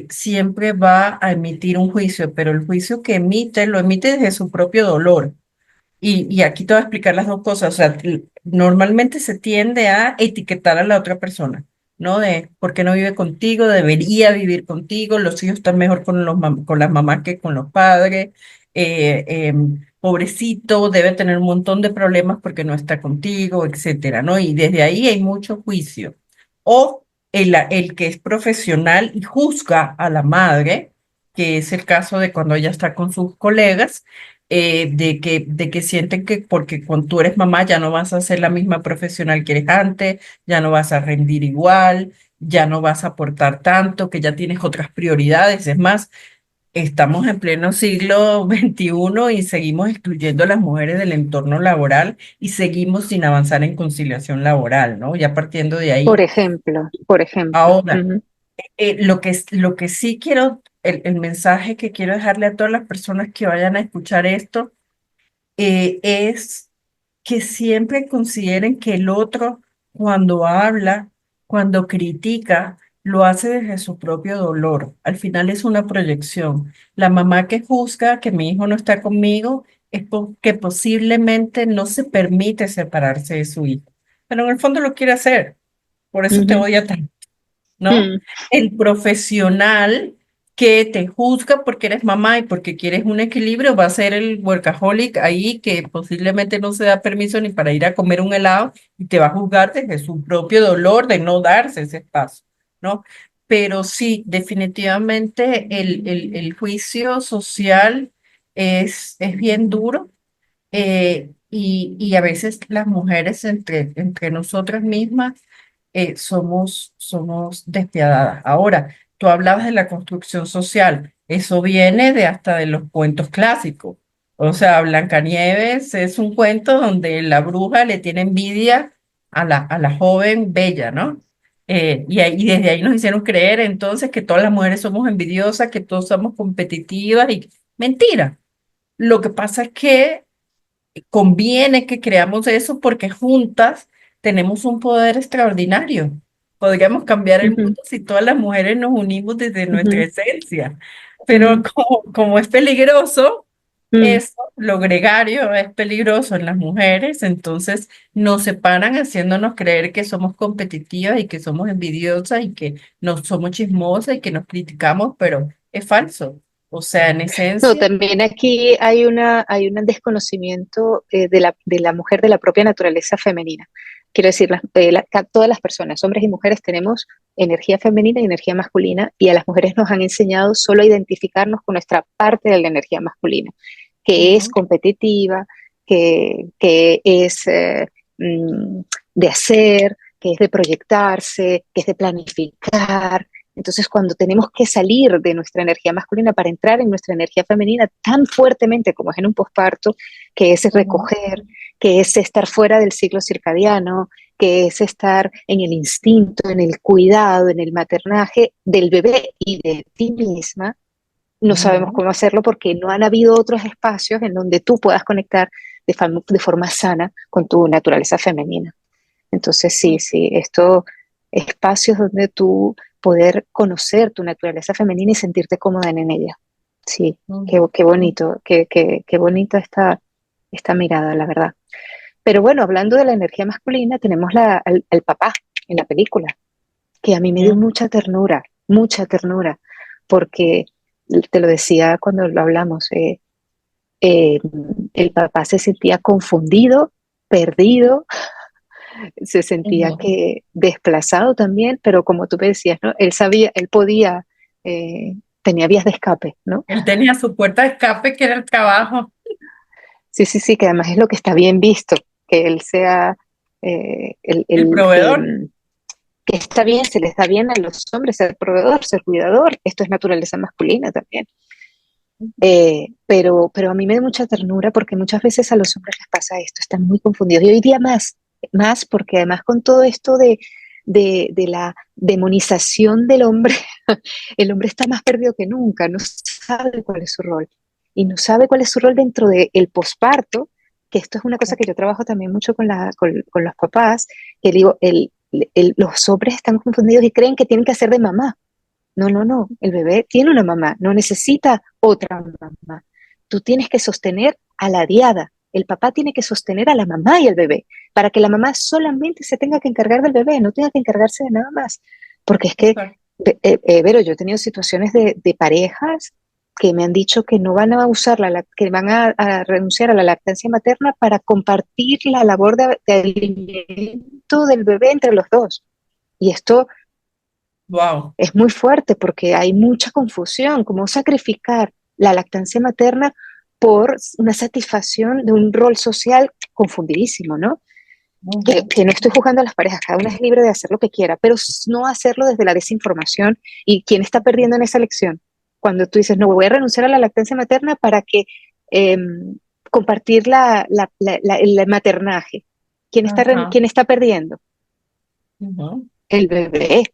siempre va a emitir un juicio, pero el juicio que emite lo emite desde su propio dolor. Y aquí te voy a explicar las dos cosas. O sea, normalmente se tiende a etiquetar a la otra persona, ¿no? De por qué no vive contigo, debería vivir contigo, los hijos están mejor con con las mamás que con los padres, pobrecito, debe tener un montón de problemas porque no está contigo, etcétera, ¿no? Y desde ahí hay mucho juicio. O el que es profesional y juzga a la madre, que es el caso de cuando ella está con sus colegas de que sienten que porque cuando tú eres mamá ya no vas a ser la misma profesional que eres antes, ya no vas a rendir igual, ya no vas a aportar tanto, que ya tienes otras prioridades. Es más, estamos en pleno siglo XXI y seguimos excluyendo a las mujeres del entorno laboral y seguimos sin avanzar en conciliación laboral, ¿no? Ya partiendo de Por ahí. ejemplo, por ejemplo. Ahora, Ujú, lo que sí quiero, el mensaje que quiero dejarle a todas las personas que vayan a escuchar esto, es que siempre consideren que el otro, cuando habla, cuando critica, lo hace desde su propio dolor. Al final es una proyección. La mamá que juzga que mi hijo no está conmigo es porque posiblemente no se permite separarse de su hijo, pero en el fondo lo quiere hacer. Por eso te ujú, odia tanto, ¿no? mm, El profesional que te juzga porque eres mamá y porque quieres un equilibrio va a ser el workaholic ahí que posiblemente no se da permiso ni para ir a comer un helado y te va a juzgar desde su propio dolor de no darse ese espacio, ¿no? Pero sí, definitivamente el juicio social es bien duro, y a veces las mujeres entre nosotras mismas somos despiadadas. Ahora, tú hablabas de la construcción social, eso viene de hasta de los cuentos clásicos. O sea, Blancanieves es un cuento donde la bruja le tiene envidia a la joven bella, ¿no? Y desde ahí nos hicieron creer entonces que todas las mujeres somos envidiosas, que todos somos competitivas y mentira. Lo que pasa es que conviene que creamos eso porque juntas tenemos un poder extraordinario. Podríamos cambiar el mundo ujú, si todas las mujeres nos unimos desde nuestra ujú, esencia. Pero ujú, como es peligroso, mm. eso, lo gregario es peligroso en las mujeres, entonces nos separan haciéndonos creer que somos competitivas y que somos envidiosas y que no somos chismosas y que nos criticamos, pero es falso. O sea, en No, esencia, también aquí hay un desconocimiento de la mujer, de la propia naturaleza femenina. Quiero decir, todas las personas, hombres y mujeres, tenemos energía femenina y energía masculina, y a las mujeres nos han enseñado solo a identificarnos con nuestra parte de la energía masculina, que es ujú, competitiva, que es mm, de hacer, que es de proyectarse, que es de planificar. Entonces, cuando tenemos que salir de nuestra energía masculina para entrar en nuestra energía femenina tan fuertemente como es en un posparto, que es ujú, recoger, que es estar fuera del ciclo circadiano, que es estar en el instinto, en el cuidado, en el maternaje del bebé y de ti misma, no sabemos ujú. cómo hacerlo porque no han habido otros espacios en donde tú puedas conectar de forma sana con tu naturaleza femenina. Entonces, sí, sí, estos espacios donde tú poder conocer tu naturaleza femenina y sentirte cómoda en ella. Sí, Ujú, qué bonito, qué bonita esta mirada, la verdad. Pero bueno, hablando de la energía masculina, tenemos al papá en la película, que a mí me dio ujú, mucha ternura, porque te lo decía cuando lo hablamos, eh, el papá se sentía confundido, perdido, se sentía ujú. que desplazado también, pero como tú me decías, ¿no? Él sabía, él podía, eh, tenía vías de escape, ¿no? Él tenía su puerta de escape, que era el trabajo, Sí, sí, sí, que además es lo que está bien visto, que él sea el el proveedor. que está bien, se les da bien a los hombres ser proveedor, ser cuidador, esto es naturaleza masculina también. Pero a mí me da mucha ternura porque muchas veces a los hombres les pasa esto, están muy confundidos. Y hoy día más porque además con todo esto de la demonización del hombre, el hombre está más perdido que nunca, no sabe cuál es su rol. Y no sabe cuál es su rol dentro del posparto, que esto es una cosa que yo trabajo también mucho con los papás, que digo, los hombres están confundidos y creen que tienen que hacer de mamá. No, no, no. El bebé tiene una mamá, no necesita otra mamá. Tú tienes que sostener a la diada. El papá tiene que sostener a la mamá y al bebé para que la mamá solamente se tenga que encargar del bebé, no tenga que encargarse de nada más. Porque es que, Exacto. Vero, yo he tenido situaciones de parejas que me han dicho que no van a usar que van a renunciar a la lactancia materna para compartir la labor de alimento del bebé entre los dos. Y esto Wow. es muy fuerte porque hay mucha confusión, como sacrificar la lactancia materna por una satisfacción de un rol social confundidísimo, ¿no? ujú, que no estoy juzgando a las parejas, cada una es libre de hacer lo que quiera, pero no hacerlo desde la desinformación. ¿Y quién está perdiendo en esa elección? Cuando tú dices, no, voy a renunciar a la lactancia materna para que eh, compartir el maternaje. ajá, ¿Quién está perdiendo? ujú, El bebé.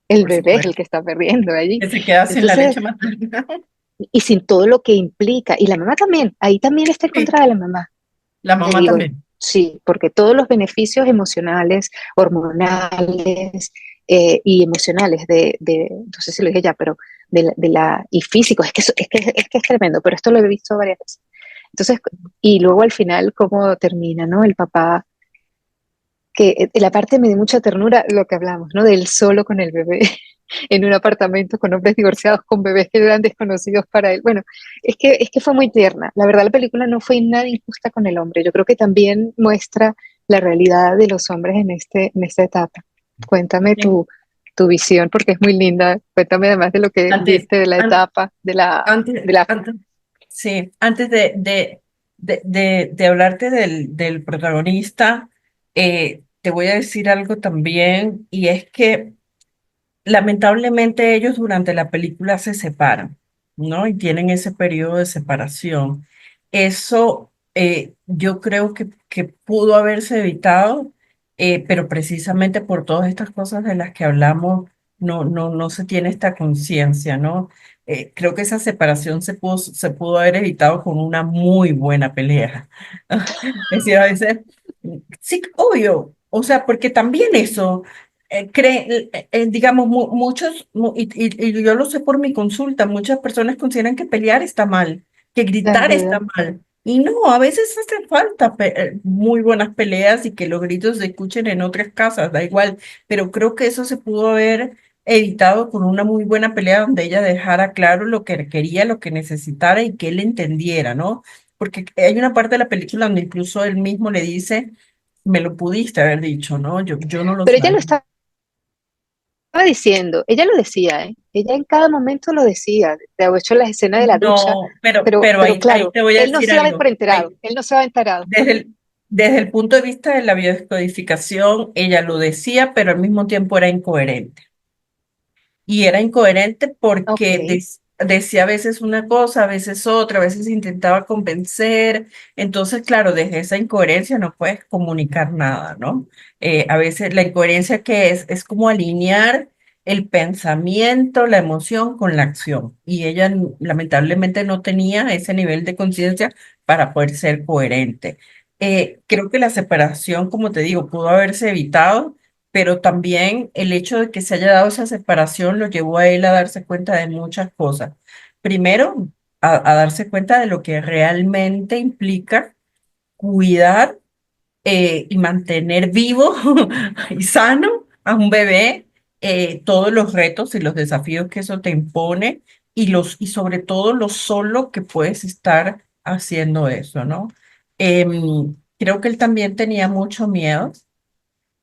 El por bebé es el supuesto. que está perdiendo allí. Que se queda sin la Entonces, leche materna. y sin todo lo que implica, y la mamá también, ahí también está en Sí, contra de la mamá. la Te mamá digo, también. sí, porque todos los beneficios emocionales, hormonales y emocionales no sé si lo dije ya, pero y físicos, es que es tremendo, pero esto lo he visto varias veces. Entonces, y luego al final, ¿cómo termina, no? El papá, que la parte me dio mucha ternura lo que hablamos, ¿no? Del solo con el bebé en un apartamento con hombres divorciados, con bebés que eran desconocidos para él. Bueno, es que fue muy tierna. La verdad, la película no fue nada injusta con el hombre. Yo creo que también muestra la realidad de los hombres en esta etapa. Cuéntame Sí. tu visión, porque es muy linda. Cuéntame además de lo que Antes, viste de la an- etapa, antes, de la... antes, sí, antes de hablarte del protagonista, te voy a decir algo también, y es que lamentablemente ellos durante la película se separan, ¿no? Y tienen ese periodo de separación. Eso yo creo que pudo haberse evitado, pero precisamente por todas estas cosas de las que hablamos, no se tiene esta conciencia, ¿no? Creo que esa separación se pudo haber evitado con una muy buena pelea. Es decir, a veces, sí, obvio, o sea, porque también eso digamos, y yo lo sé por mi consulta, muchas personas consideran que pelear está mal, que gritar está Claro, mal. Y no, a veces hace falta muy buenas peleas y que los gritos se escuchen en otras casas, da igual, pero creo que eso se pudo haber evitado con una muy buena pelea donde ella dejara claro lo que quería, lo que necesitara y que él entendiera, ¿no? Porque hay una parte de la película donde incluso él mismo le dice, me lo pudiste haber dicho, ¿no? Yo no lo pero ella lo sabía. estaba diciendo, ella lo decía, ¿eh? Ella en cada momento lo decía. De hecho, las escenas de la ducha, No, pero pero ahí claro, te voy a él no decir se daba por algo. enterado, él no se daba enterado. Desde el punto de vista de la biodescodificación, ella lo decía, pero al mismo tiempo era incoherente. Y era incoherente Ok. porque decía a veces una cosa, a veces otra, a veces intentaba convencer. Entonces, claro, desde esa incoherencia no puedes comunicar nada, ¿no? A veces la incoherencia que es como alinear el pensamiento, la emoción con la acción. Y ella lamentablemente no tenía ese nivel de conciencia para poder ser coherente. Creo que la separación, como te digo, pudo haberse evitado, pero también el hecho de que se haya dado esa separación lo llevó a él a darse cuenta de muchas cosas. Primero, a darse cuenta de lo que realmente implica cuidar y mantener vivo y sano a un bebé, todos los retos y los desafíos que eso te impone y sobre todo lo solo que puedes estar haciendo eso, ¿no? Creo que él también tenía mucho miedo.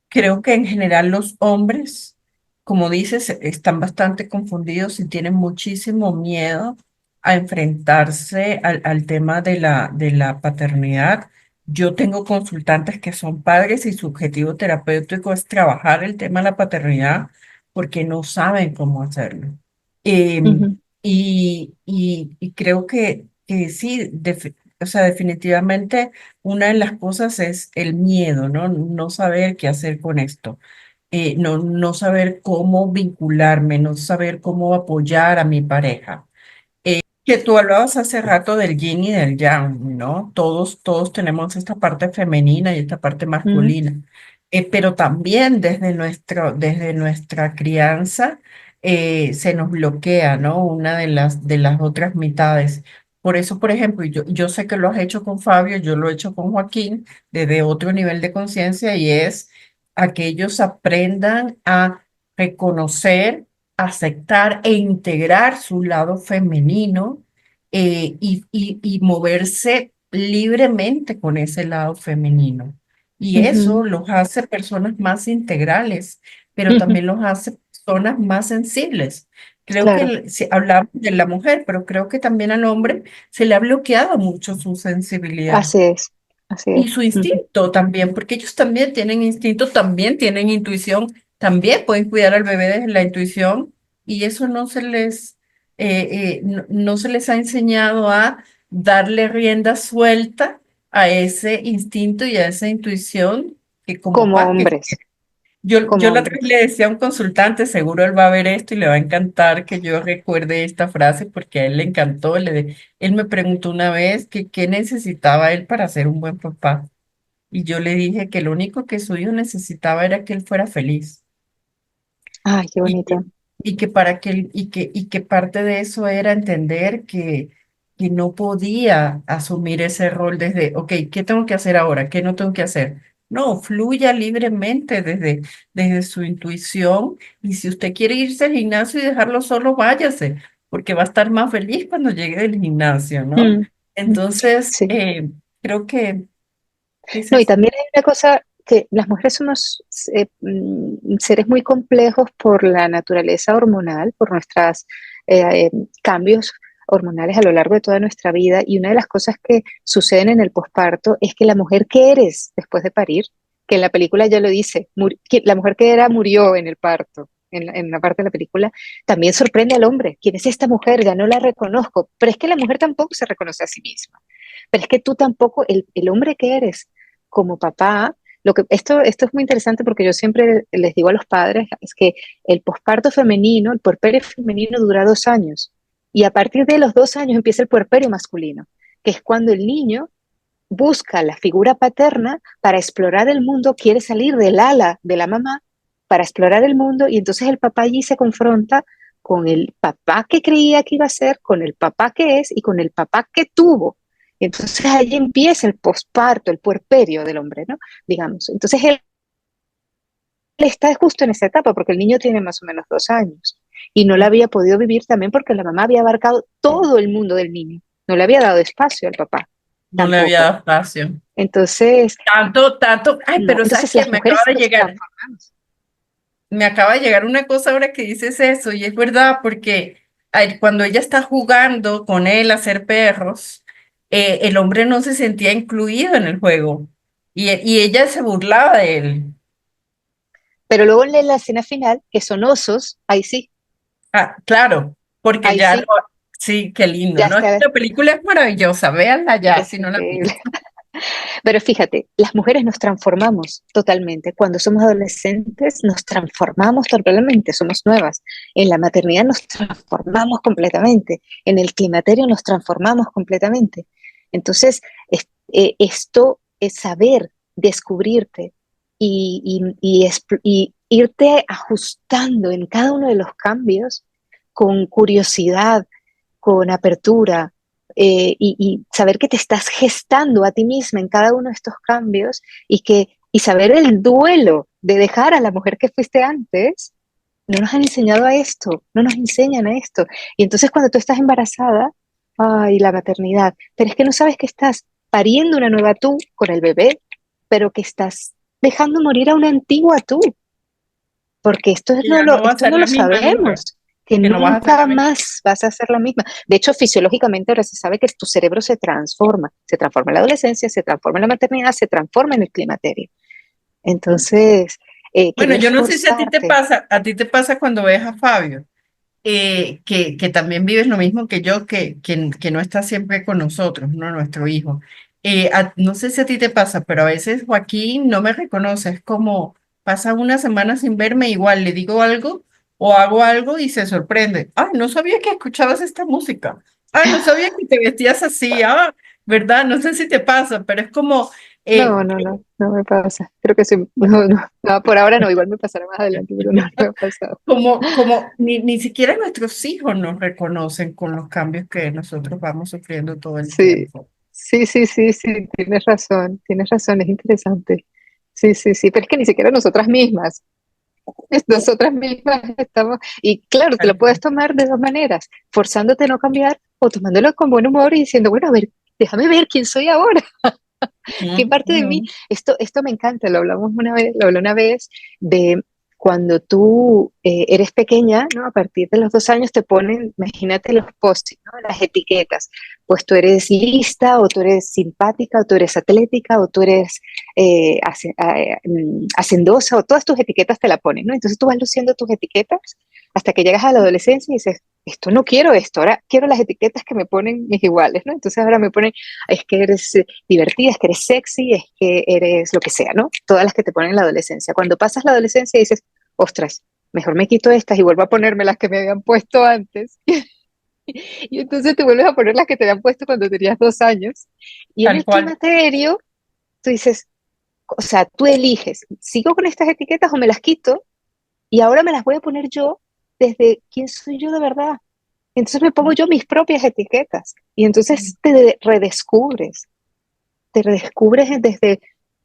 Creo que en general los hombres, como dices, están bastante confundidos y tienen muchísimo miedo a enfrentarse al tema de la paternidad. Yo tengo consultantes que son padres y su objetivo terapéutico es trabajar el tema de la paternidad porque no saben cómo hacerlo. Ujú, Y creo que sí, o sea, definitivamente una de las cosas es el miedo, ¿no? No saber qué hacer con esto, no saber cómo vincularme, no saber cómo apoyar a mi pareja. Que tú hablabas hace rato del yin y del yang, ¿no? Todos tenemos esta parte femenina y esta parte ujú, masculina. Pero también desde nuestra crianza se nos bloquea, ¿no? Una de las otras mitades. Por eso, por ejemplo, yo sé que lo has hecho con Fabio, yo lo he hecho con Joaquín desde otro nivel de conciencia y es a que ellos aprendan a reconocer, aceptar e integrar su lado femenino y moverse libremente con ese lado femenino. Y eso ujú, los hace personas más integrales, pero ujú, también los hace personas más sensibles. Creo que claro, si hablamos de la mujer, pero creo que también al hombre se le ha bloqueado mucho su sensibilidad. así es. así Y es. su Ujú. instinto también, porque ellos también tienen instinto, también tienen intuición, también pueden cuidar al bebé desde la intuición y eso no se les ha enseñado a darle rienda suelta a ese instinto y a esa intuición que como Como papá, que hombres, yo como la otra vez hombres. le decía a un consultante, seguro él va a ver esto y le va a encantar que yo recuerde esta frase porque a él le encantó, él me preguntó una vez que qué necesitaba él para ser un buen papá. Y yo le dije que lo único que su hijo necesitaba era que él fuera feliz. Ay, qué Y bonito. y que para que, y que parte de eso era entender que no podía asumir ese rol desde, ok, ¿qué tengo que hacer ahora? ¿Qué no tengo que hacer? No, fluya libremente desde su intuición y si usted quiere irse al gimnasio y dejarlo solo, váyase, porque va a estar más feliz cuando llegue del gimnasio, ¿no? Mm, mm, Entonces, sí. creo que es No, y eso. también hay una cosa que las mujeres somos seres muy complejos por la naturaleza hormonal, por nuestros cambios hormonales a lo largo de toda nuestra vida. Y una de las cosas que suceden en el posparto es que la mujer que eres después de parir, que en la película ya lo dice, que la mujer que era murió en el parto. En una parte de la película, también sorprende al hombre. ¿Quién es esta mujer? Ya no la reconozco. Pero es que la mujer tampoco se reconoce a sí misma. Pero es que tú tampoco, el hombre que eres, como papá, esto es muy interesante porque yo siempre les digo a los padres, es que el posparto femenino, el puerperio femenino dura 2 años y a partir de los 2 años empieza el puerperio masculino, que es cuando el niño busca la figura paterna para explorar el mundo, quiere salir del ala de la mamá para explorar el mundo y entonces el papá allí se confronta con el papá que creía que iba a ser, con el papá que es y con el papá que tuvo. Entonces ahí empieza el posparto, el puerperio del hombre, ¿no? Digamos. Entonces él está justo en esa etapa porque el niño tiene más o menos 2 años y no la había podido vivir también porque la mamá había abarcado todo el mundo del niño, no le había dado espacio al papá No le había tampoco. dado espacio. Entonces, Tanto, ay, no, pero ¿sabes entonces qué? las mujeres nos transformamos. Me acaba de llegar una cosa ahora que dices eso, y es verdad, porque ay, cuando ella está jugando con él a ser perros, el hombre no se sentía incluido en el juego, y ella se burlaba de él. Pero luego en la escena final, que son osos, Ah, claro, porque ahí ya no, sí, sí, qué lindo, ya ¿no? está, La película es maravillosa, véanla ya, es si no la han increíble. visto. Pero fíjate, las mujeres nos transformamos totalmente. Cuando somos adolescentes, nos transformamos totalmente, somos nuevas. En la maternidad nos transformamos completamente. En el climaterio nos transformamos completamente. Entonces, esto es saber descubrirte y irte ajustando en cada uno de los cambios con curiosidad, con apertura, y saber que te estás gestando a ti misma en cada uno de estos cambios y saber el duelo de dejar a la mujer que fuiste antes. No nos han enseñado a esto, no nos enseñan a esto. Y entonces cuando tú estás embarazada, ay, la maternidad, pero es que no sabes que estás pariendo una nueva tú con el bebé, pero que estás dejando morir a una antigua tú, porque Que ya no va a esto ser no lo la misma nunca, sabemos, que que no vas a ser nunca la misma. más vas a ser la misma. De hecho, fisiológicamente ahora se sabe que tu cerebro se transforma en la adolescencia, se transforma en la maternidad, se transforma en el climaterio. Entonces, Bueno, querer yo no sé si forzarte, a ti te pasa cuando ves a Fabio. Que también vives lo mismo que yo, que no está siempre con nosotros, ¿no? Nuestro hijo. No sé si a ti te pasa, pero a veces Joaquín no me reconoce, es como pasa una semana sin verme, igual le digo algo o hago algo y se sorprende. Ay, no sabía que escuchabas esta música. Ay, no sabía que te vestías así. Ah, ¿verdad? No sé si te pasa, pero es como, eh, no me pasa. Creo que sí, no, por ahora no, igual me pasará más adelante, pero no, no me ha pasado. como ni siquiera nuestros hijos nos reconocen con los cambios que nosotros vamos sufriendo todo el Sí, tiempo. sí, tienes razón, es interesante. Sí, sí, sí, pero es que ni siquiera nosotras mismas. Nosotras mismas estamos, y claro, te lo puedes tomar de dos maneras, forzándote a no cambiar o tomándolo con buen humor y diciendo, bueno, a ver, déjame ver quién soy ahora, qué parte de mí. Ujú. Esto me encanta, lo hablamos una vez, lo hablé una vez, cuando tú eres pequeña, ¿no? A partir de los 2 años te ponen, imagínate los post ¿no? Las etiquetas. Pues tú eres lista, o tú eres simpática, o tú eres atlética, o tú eres hacendosa, o todas tus etiquetas te la ponen, ¿no? Entonces tú vas luciendo tus etiquetas hasta que llegas a la adolescencia y dices, esto no quiero esto, ahora quiero las etiquetas que me ponen mis iguales, ¿no? Entonces ahora me ponen, es que eres divertida, es que eres sexy, es que eres lo que sea, ¿no? Todas las que te ponen en la adolescencia. Cuando pasas la adolescencia dices, ostras, mejor me quito estas y vuelvo a ponerme las que me habían puesto antes. Y entonces te vuelves a poner las que te habían puesto cuando tenías 2 años. Y en Tal el cual. climaterio, tú dices, o sea, tú eliges, ¿sigo con estas etiquetas o me las quito? Y ahora me las voy a poner yo desde quién soy yo de verdad. Entonces me pongo yo mis propias etiquetas. Y entonces te redescubres desde,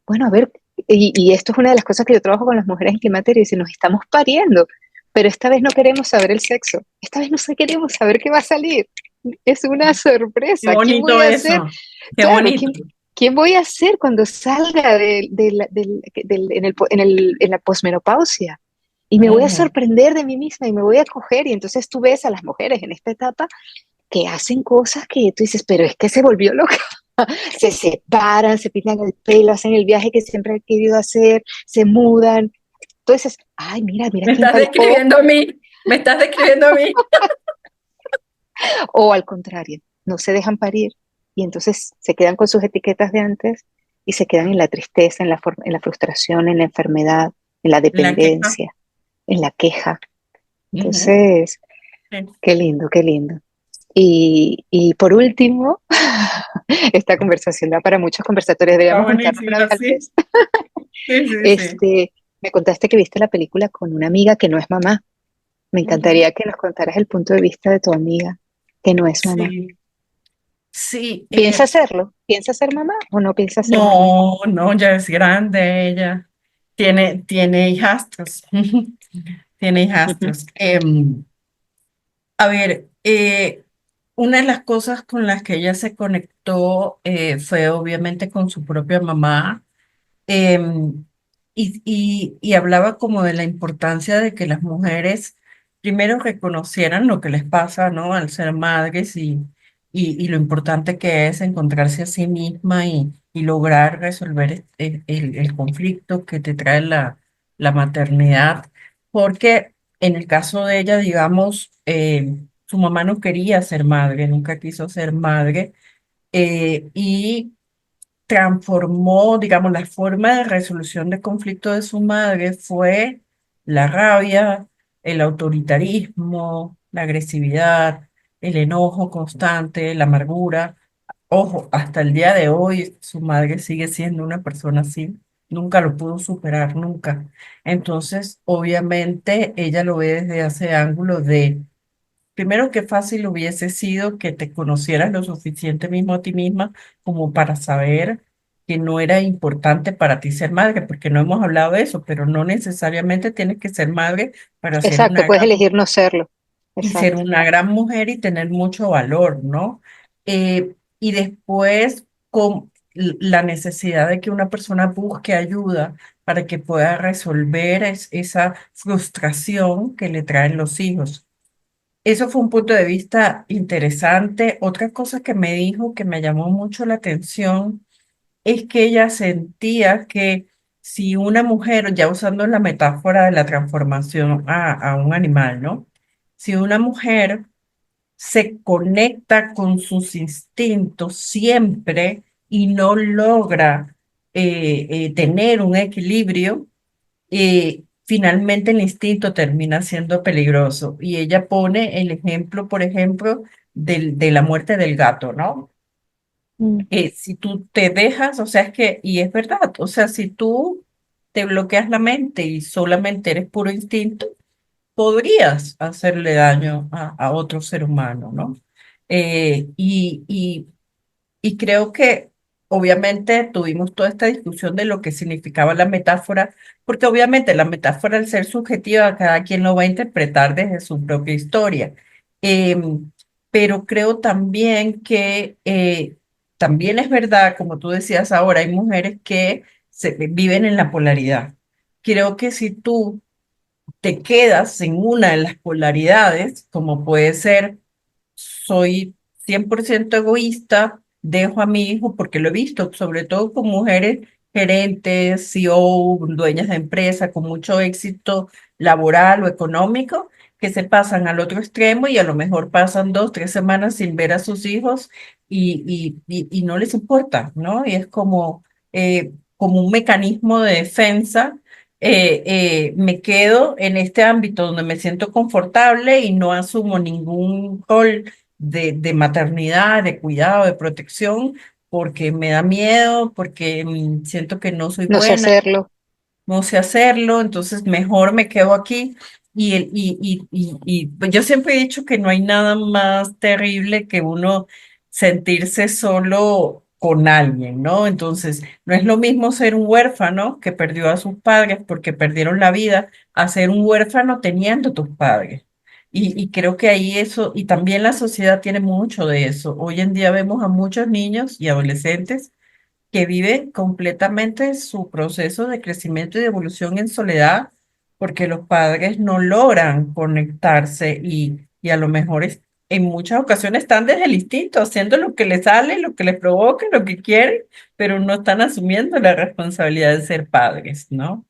bueno, a ver, y esto es una de las cosas que yo trabajo con las mujeres en climaterio, y si nos estamos pariendo, pero esta vez no queremos saber el sexo, esta vez no queremos saber qué va a salir, es una Qué sorpresa, ¿quién voy bonito a ser? eso. Qué Claro, bonito. ¿quién voy a ser cuando salga en la posmenopausia? Y me voy a Ujú. sorprender de mí misma y me voy a coger, y entonces tú ves a las mujeres en esta etapa que hacen cosas que tú dices, pero es que se volvió loca. Se separan, se pintan el pelo, hacen el viaje que siempre han querido hacer, se mudan. Entonces, ay, mira, mira Me quién estás palpó, describiendo a mí. Me estás describiendo a mí. o al contrario, no se dejan parir y entonces se quedan con sus etiquetas de antes y se quedan en la tristeza, en la frustración, en la enfermedad, en la La queja. dependencia, en la queja. Ujú. Entonces, Sí. qué lindo, qué lindo. Y por último, esta conversación da para muchos conversatorios, Está debíamos juntarnos una buenísimo, vez al sí. mes. Sí, sí, sí. Me contaste que viste la película con una amiga que no es mamá. Me Ujú. encantaría que nos contaras el punto de vista de tu amiga que no es mamá. Sí, sí. ¿Piensa hacerlo? ¿Piensa ser mamá o no piensa ser mamá? No, no, ya es grande ella. Tiene hijastros. Tiene Ujú. hijastros. A ver, una de las cosas con las que ella se conectó fue obviamente con su propia mamá. em, y hablaba como de la importancia de que las mujeres primero reconocieran lo que les pasa, ¿no? Al ser madres y lo importante que es encontrarse a sí misma y lograr resolver el conflicto que te trae la maternidad. Porque en el caso de ella, digamos, su mamá no quería ser madre, nunca quiso ser madre. Y transformó, digamos, la forma de resolución de conflicto de su madre fue la rabia, el autoritarismo, la agresividad, el enojo constante, la amargura. Ojo, hasta el día de hoy su madre sigue siendo una persona así, nunca lo pudo superar, nunca. Entonces, obviamente, ella lo ve desde ese ángulo de primero, qué fácil hubiese sido que te conocieras lo suficiente mismo a ti misma como para saber que no era importante para ti ser madre, porque no hemos hablado de eso, pero no necesariamente tienes que ser madre para ser Exacto, una puedes gran, elegir no serlo. y ser Exacto. una gran mujer y tener mucho valor, ¿no? Y después, con la necesidad de que una persona busque ayuda para que pueda resolver esa frustración que le traen los hijos. Eso fue un punto de vista interesante. Otra cosa que me dijo que me llamó mucho la atención es que ella sentía que si una mujer, ya usando la metáfora de la transformación a un animal, ¿no? Si una mujer se conecta con sus instintos siempre y no logra tener un equilibrio, finalmente el instinto termina siendo peligroso. Y ella pone el ejemplo, por ejemplo, de la muerte del gato, ¿no? Mm. Si tú te dejas, o sea, es que, y es verdad, o sea, si tú te bloqueas la mente y solamente eres puro instinto, podrías hacerle daño a otro ser humano, ¿no? Y creo que obviamente tuvimos toda esta discusión de lo que significaba la metáfora, porque obviamente la metáfora al ser subjetiva, cada quien lo va a interpretar desde su propia historia. Em, pero creo también que también es verdad, como tú decías ahora, hay mujeres que viven en la polaridad. Creo que si tú te quedas en una de las polaridades, como puede ser soy 100% egoísta, dejo a mi hijo porque lo he visto, sobre todo con mujeres gerentes, CEO, dueñas de empresa con mucho éxito laboral o económico, que se pasan al otro extremo y a lo mejor pasan 2, 3 semanas sin ver a sus hijos y no les importa, ¿no? Y es como un mecanismo de defensa. Me quedo en este ámbito donde me siento confortable y no asumo ningún rol de maternidad, de cuidado, de protección, porque me da miedo, porque siento que no soy No sé buena, hacerlo. no sé hacerlo, entonces mejor me quedo aquí. Pues yo siempre he dicho que no hay nada más terrible que uno sentirse solo con alguien, ¿no? Entonces, no es lo mismo ser un huérfano que perdió a sus padres porque perdieron la vida, a ser un huérfano teniendo tus padres. Y creo que ahí eso, y también la sociedad tiene mucho de eso. Hoy en día vemos a muchos niños y adolescentes que vive completamente su proceso de crecimiento y de evolución en soledad, porque los padres no logran conectarse y a lo mejor en muchas ocasiones están desde el instinto, haciendo lo que les sale, lo que les provoca, lo que quieren, pero no están asumiendo la responsabilidad de ser padres, ¿no?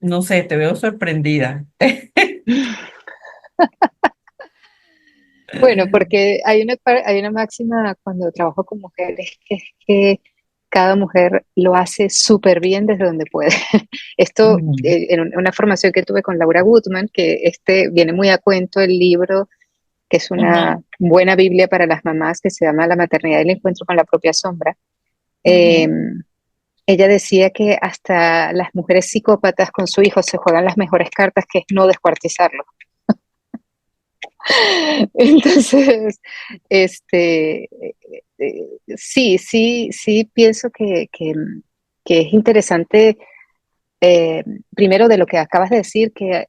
No sé, te veo sorprendida. Bueno, porque hay una máxima cuando trabajo con mujeres que es que cada mujer lo hace súper bien desde donde puede. Esto, Mm, una formación que tuve con Laura Gutman, que viene muy a cuento el libro, que es ujú, una buena Biblia para las mamás, que se llama La maternidad y el encuentro con la propia sombra. Eh, ujú. ella decía que hasta las mujeres psicópatas con su hijo se juegan las mejores cartas, que es no descuartizarlo. Entonces, sí pienso que es interesante, eh, primero de lo que acabas de decir, que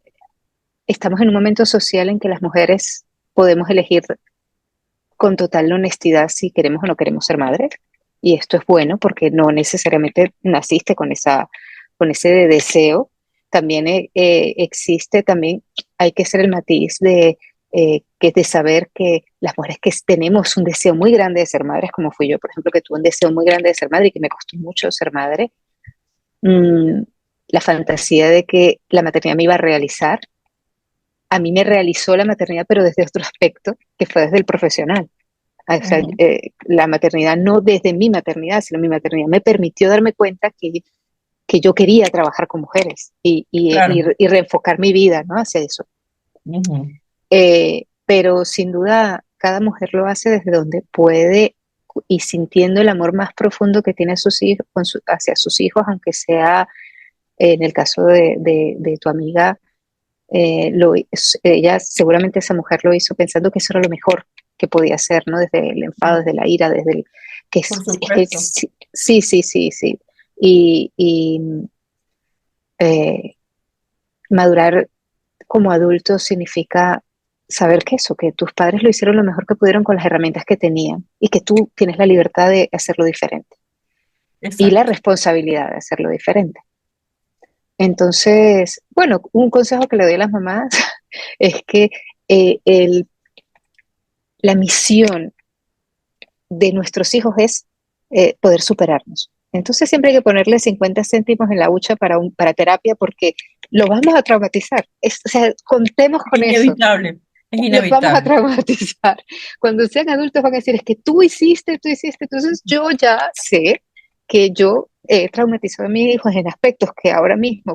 estamos en un momento social en que las mujeres podemos elegir con total honestidad si queremos o no queremos ser madres. Y esto es bueno porque no necesariamente naciste con ese deseo. También existe, también hay que hacer el matiz que de saber que las mujeres que tenemos un deseo muy grande de ser madres, como fui yo, por ejemplo, que tuve un deseo muy grande de ser madre y que me costó mucho ser madre, mmm, la fantasía de que la maternidad me iba a realizar, a mí me realizó la maternidad, pero desde otro aspecto, que fue desde el profesional. O sea, Ujú. la maternidad no desde mi maternidad, sino mi maternidad me permitió darme cuenta que yo quería trabajar con mujeres Claro. y reenfocar mi vida, ¿no? Hacia eso. Ujú. Pero sin duda, cada mujer lo hace desde donde puede y sintiendo el amor más profundo que tiene a sus hijos, hacia sus hijos, aunque sea en el caso de tu amiga, ella seguramente esa mujer lo hizo pensando que eso era lo mejor que podía hacer, ¿no? Desde el enfado, desde la ira, desde el que Por supuesto. sí. Y eh, madurar como adulto significa saber que eso, que tus padres lo hicieron lo mejor que pudieron con las herramientas que tenían y que tú tienes la libertad de hacerlo diferente y la Exacto. responsabilidad de hacerlo diferente. Entonces, bueno, un consejo que le doy a las mamás es que eh, el, la misión de nuestros hijos es poder superarnos. Entonces siempre hay que ponerle 50 céntimos en la hucha para terapia porque lo vamos a traumatizar. O sea, contemos con eso. Inevitable, es Los vamos a inevitable. traumatizar. Cuando sean adultos van a decir, es que tú hiciste, tú hiciste. Entonces yo ya sé que yo he traumatizado a mis hijos en aspectos que ahora mismo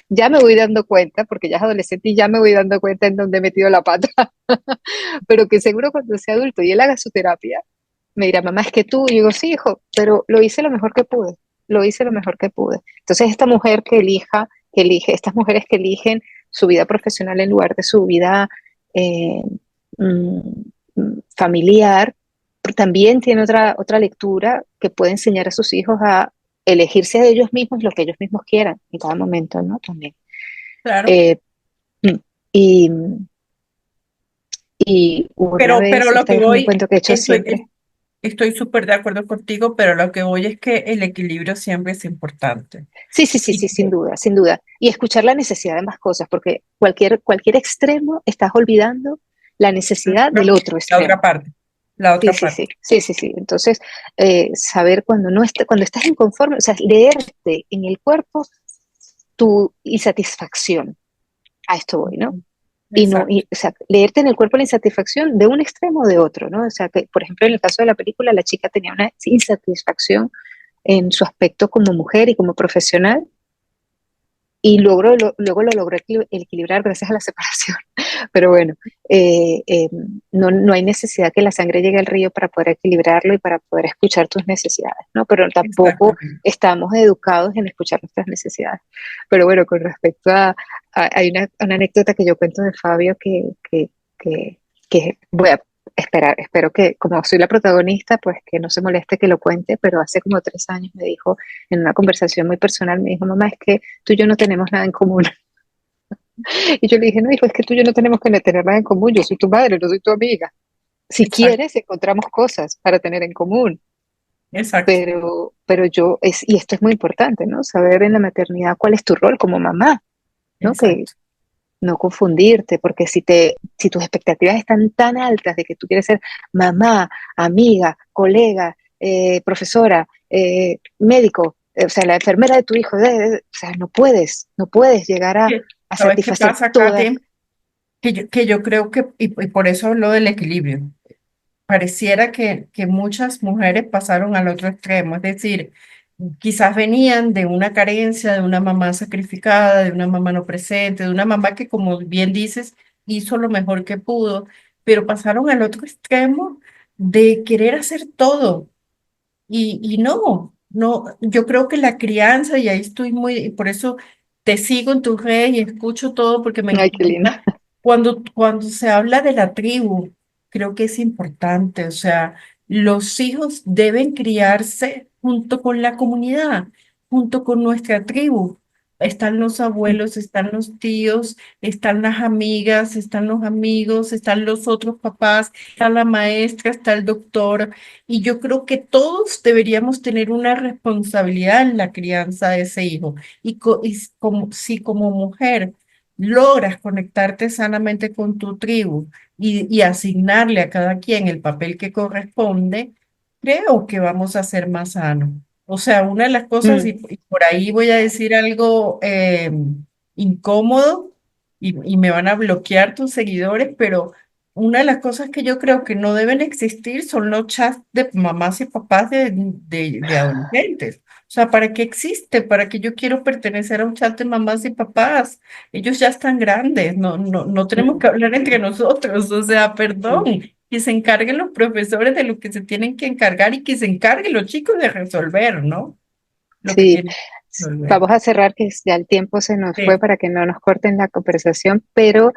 ya me voy dando cuenta, porque ya es adolescente y ya me voy dando cuenta en dónde he metido la pata, pero que seguro cuando sea adulto y él haga su terapia, me dirá, mamá, es que tú, y yo digo, sí, hijo, pero lo hice lo mejor que pude, lo hice lo mejor que pude. Entonces, esta mujer estas mujeres que eligen su vida profesional en lugar de su vida eh, mm, familiar, también tiene otra lectura que puede enseñar a sus hijos a elegirse a ellos mismos lo que ellos mismos quieran en cada momento, ¿no? También. Claro. Eh, mm, y, y una Pero vez, lo este que es un voy, cuento que he hecho estoy, siempre. estoy súper de acuerdo contigo, pero lo que voy es que el equilibrio siempre es importante. Sí, sí, sí, Y sí, sin duda, sin duda. Y escuchar la necesidad de más cosas, porque cualquier extremo estás olvidando la necesidad del otro la otra extremo. parte, la Sí, otra sí, parte. sí, sí, sí, sí. Entonces, saber cuando no cuando estás inconforme, o sea, leerte en el cuerpo tu insatisfacción. A esto voy, ¿no? Ujú. Y no, Exacto, o sea, leerte en el cuerpo la insatisfacción de un extremo o de otro, ¿no? O sea, que, por ejemplo, en el caso de la película, la chica tenía una insatisfacción en su aspecto como mujer y como profesional, y luego lo logró equilibrar gracias a la separación. Pero bueno, no hay necesidad que la sangre llegue al río para poder equilibrarlo y para poder escuchar tus necesidades, ¿no? Pero tampoco exactamente. estamos educados en escuchar nuestras necesidades. Pero bueno, con respecto hay una anécdota que yo cuento de Fabio que, que voy a espero que, como soy la protagonista, pues que no se moleste que lo cuente, pero hace como 3 años me dijo, en una conversación muy personal, me dijo, mamá, es que tú y yo no tenemos nada en común. Y yo le dije, no, hijo, es que tú y yo no tenemos que tener nada en común, yo soy tu madre, no soy tu amiga. Si Exacto, quieres, encontramos cosas para tener en común, exacto, pero y esto es muy importante, ¿no? Saber en la maternidad cuál es tu rol como mamá, ¿no? Que exacto. no confundirte, porque si tus expectativas están tan altas de que tú quieres ser mamá, amiga, colega, profesora, médico, o sea, la enfermera de tu hijo, o sea, no puedes llegar a ¿Sabes qué satisfacer pasa, todas. Katy? Que yo creo que, y por eso hablo del equilibrio, pareciera que muchas mujeres pasaron al otro extremo, es decir, quizás venían de una carencia, de una mamá sacrificada, de una mamá no presente, de una mamá que, como bien dices, hizo lo mejor que pudo, pero pasaron al otro extremo de querer hacer todo. Y no, no, yo creo que la crianza, y ahí estoy muy, por eso te sigo en tus redes y escucho todo porque me Ay, qué lindo. encanta. Cuando se habla de la tribu, creo que es importante, o sea, los hijos deben criarse junto con la comunidad, junto con nuestra tribu. Están los abuelos, están los tíos, están las amigas, están los amigos, están los otros papás, está la maestra, está el doctor. Y yo creo que todos deberíamos tener una responsabilidad en la crianza de ese hijo. Si como mujer logras conectarte sanamente con tu tribu y asignarle a cada quien el papel que corresponde, creo que vamos a ser más sanos. O sea, una de las cosas, Mm, y por ahí voy a decir algo incómodo y me van a bloquear tus seguidores, pero una de las cosas que yo creo que no deben existir son los chats de mamás y papás de adolescentes. O sea, ¿para qué existe? ¿Para qué yo quiero pertenecer a un chat de mamás y papás? Ellos ya están grandes, no tenemos mm, que hablar entre nosotros. O sea, perdón, mm. que se encarguen los profesores de lo que se tienen que encargar y que se encarguen los chicos de resolver, ¿no? Lo que Sí, tienen que resolver. vamos a cerrar, que ya el tiempo se nos fue Sí, para que no nos corten la conversación, pero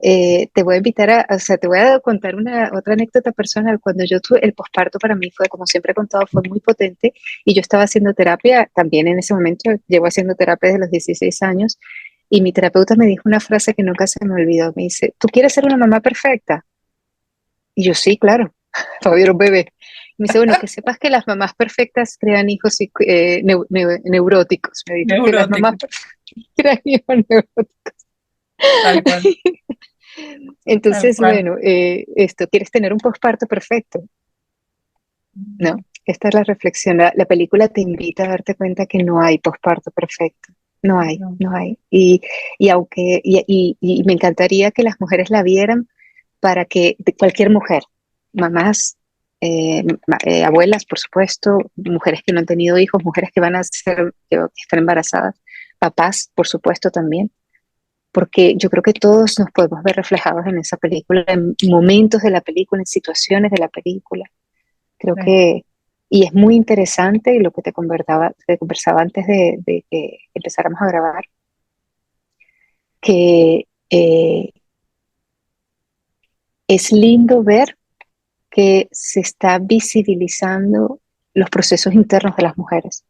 te voy a invitar o sea, te voy a contar otra anécdota personal. Cuando yo tuve el posparto, para mí fue, como siempre he contado, fue muy potente y yo estaba haciendo terapia también en ese momento, llevo haciendo terapia desde los 16 años y mi terapeuta me dijo una frase que nunca se me olvidó. Me dice, ¿tú quieres ser una mamá perfecta? Y yo, sí, claro, todavía era un bebé. Y me dice, bueno, que sepas que las mamás perfectas crean hijos neuróticos. Me dijo que las mamás neurótico, perfectas crean hijos neuróticos. tal cual, tal Entonces, cual. bueno, ¿quieres tener un posparto perfecto? No, esta es la reflexión. La película te invita a darte cuenta que no hay posparto perfecto. No hay, No. no hay. Y me encantaría que las mujeres la vieran para que cualquier mujer, mamás, abuelas, por supuesto, mujeres que no han tenido hijos, mujeres que van a ser, que están embarazadas, papás, por supuesto, también, porque yo creo que todos nos podemos ver reflejados en esa película, en momentos de la película, en situaciones de la película. Creo Sí. que, y es muy interesante, y lo que te conversaba antes de que empezáramos a grabar, que es lindo ver que se está visibilizando los procesos internos de las mujeres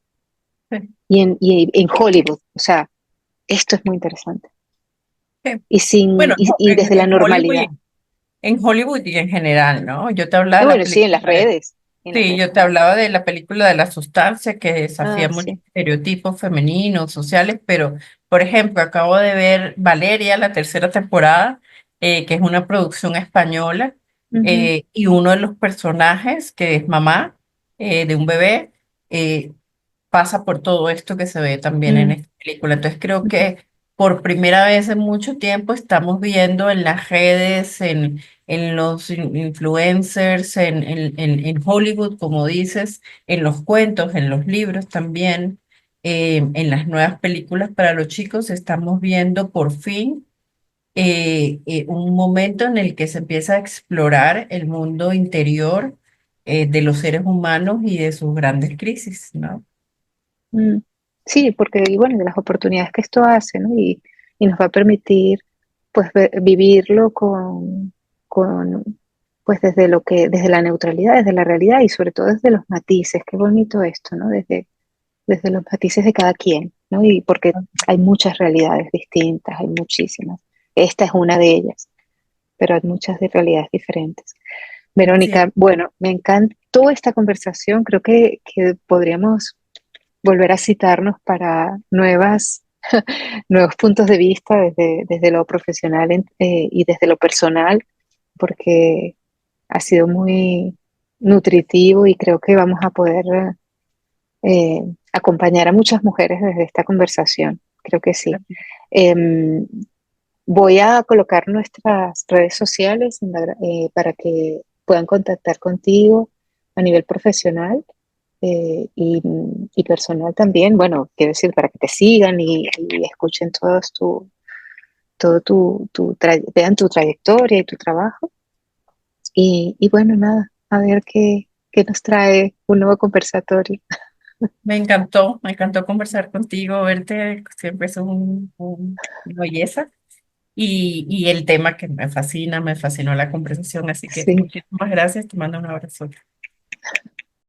Sí. y en Hollywood. O sea, esto es muy interesante. Sí. Y, sin, Bueno, y desde la en Hollywood normalidad. en Hollywood y en general, ¿no? Yo te hablaba de la Bueno, sí, en las película de, redes. imagínate. Sí, yo te hablaba de la película de La Sustancia que desafía Ah, muchos sí. estereotipos femeninos, sociales, pero, por ejemplo, acabo de ver Valeria, la tercera temporada, que es una producción española, Ujú, y uno de los personajes, que es mamá de un bebé, eh, pasa por todo esto que se ve también en mm, esta película. Entonces creo ujú, que por primera vez en mucho tiempo estamos viendo en las redes, en los influencers, en Hollywood, como dices, en los cuentos, en los libros también, en las nuevas películas para los chicos, estamos viendo por fin. Un momento en el que se empieza a explorar el mundo interior de los seres humanos y de sus grandes crisis, ¿no? mm. Sí, porque, y bueno, de las oportunidades que esto hace, ¿no? Y nos va a permitir, pues, vivirlo con, pues, desde la neutralidad, desde la realidad y sobre todo desde los matices. Qué bonito esto, ¿no? Desde los matices de cada quien, ¿no? Y porque hay muchas realidades distintas, hay muchísimas. Esta es una de ellas, pero hay muchas de realidades diferentes. Sí. Verónica, bueno, me encantó esta conversación. Creo que podríamos volver a citarnos para nuevos puntos de vista desde lo profesional y desde lo personal, porque ha sido muy nutritivo y creo que vamos a poder acompañar a muchas mujeres desde esta conversación. Creo que sí. Em, Voy a colocar nuestras redes sociales para que puedan contactar contigo a nivel profesional y personal también. Bueno, quiero decir, para que te sigan y escuchen vean tu trayectoria y tu trabajo. Y bueno, nada, a ver qué nos trae un nuevo conversatorio. Me encantó conversar contigo, verte, siempre es una belleza. Y el tema que me fascina, me fascinó la conversación, así que Sí, muchísimas gracias, te mando un abrazo.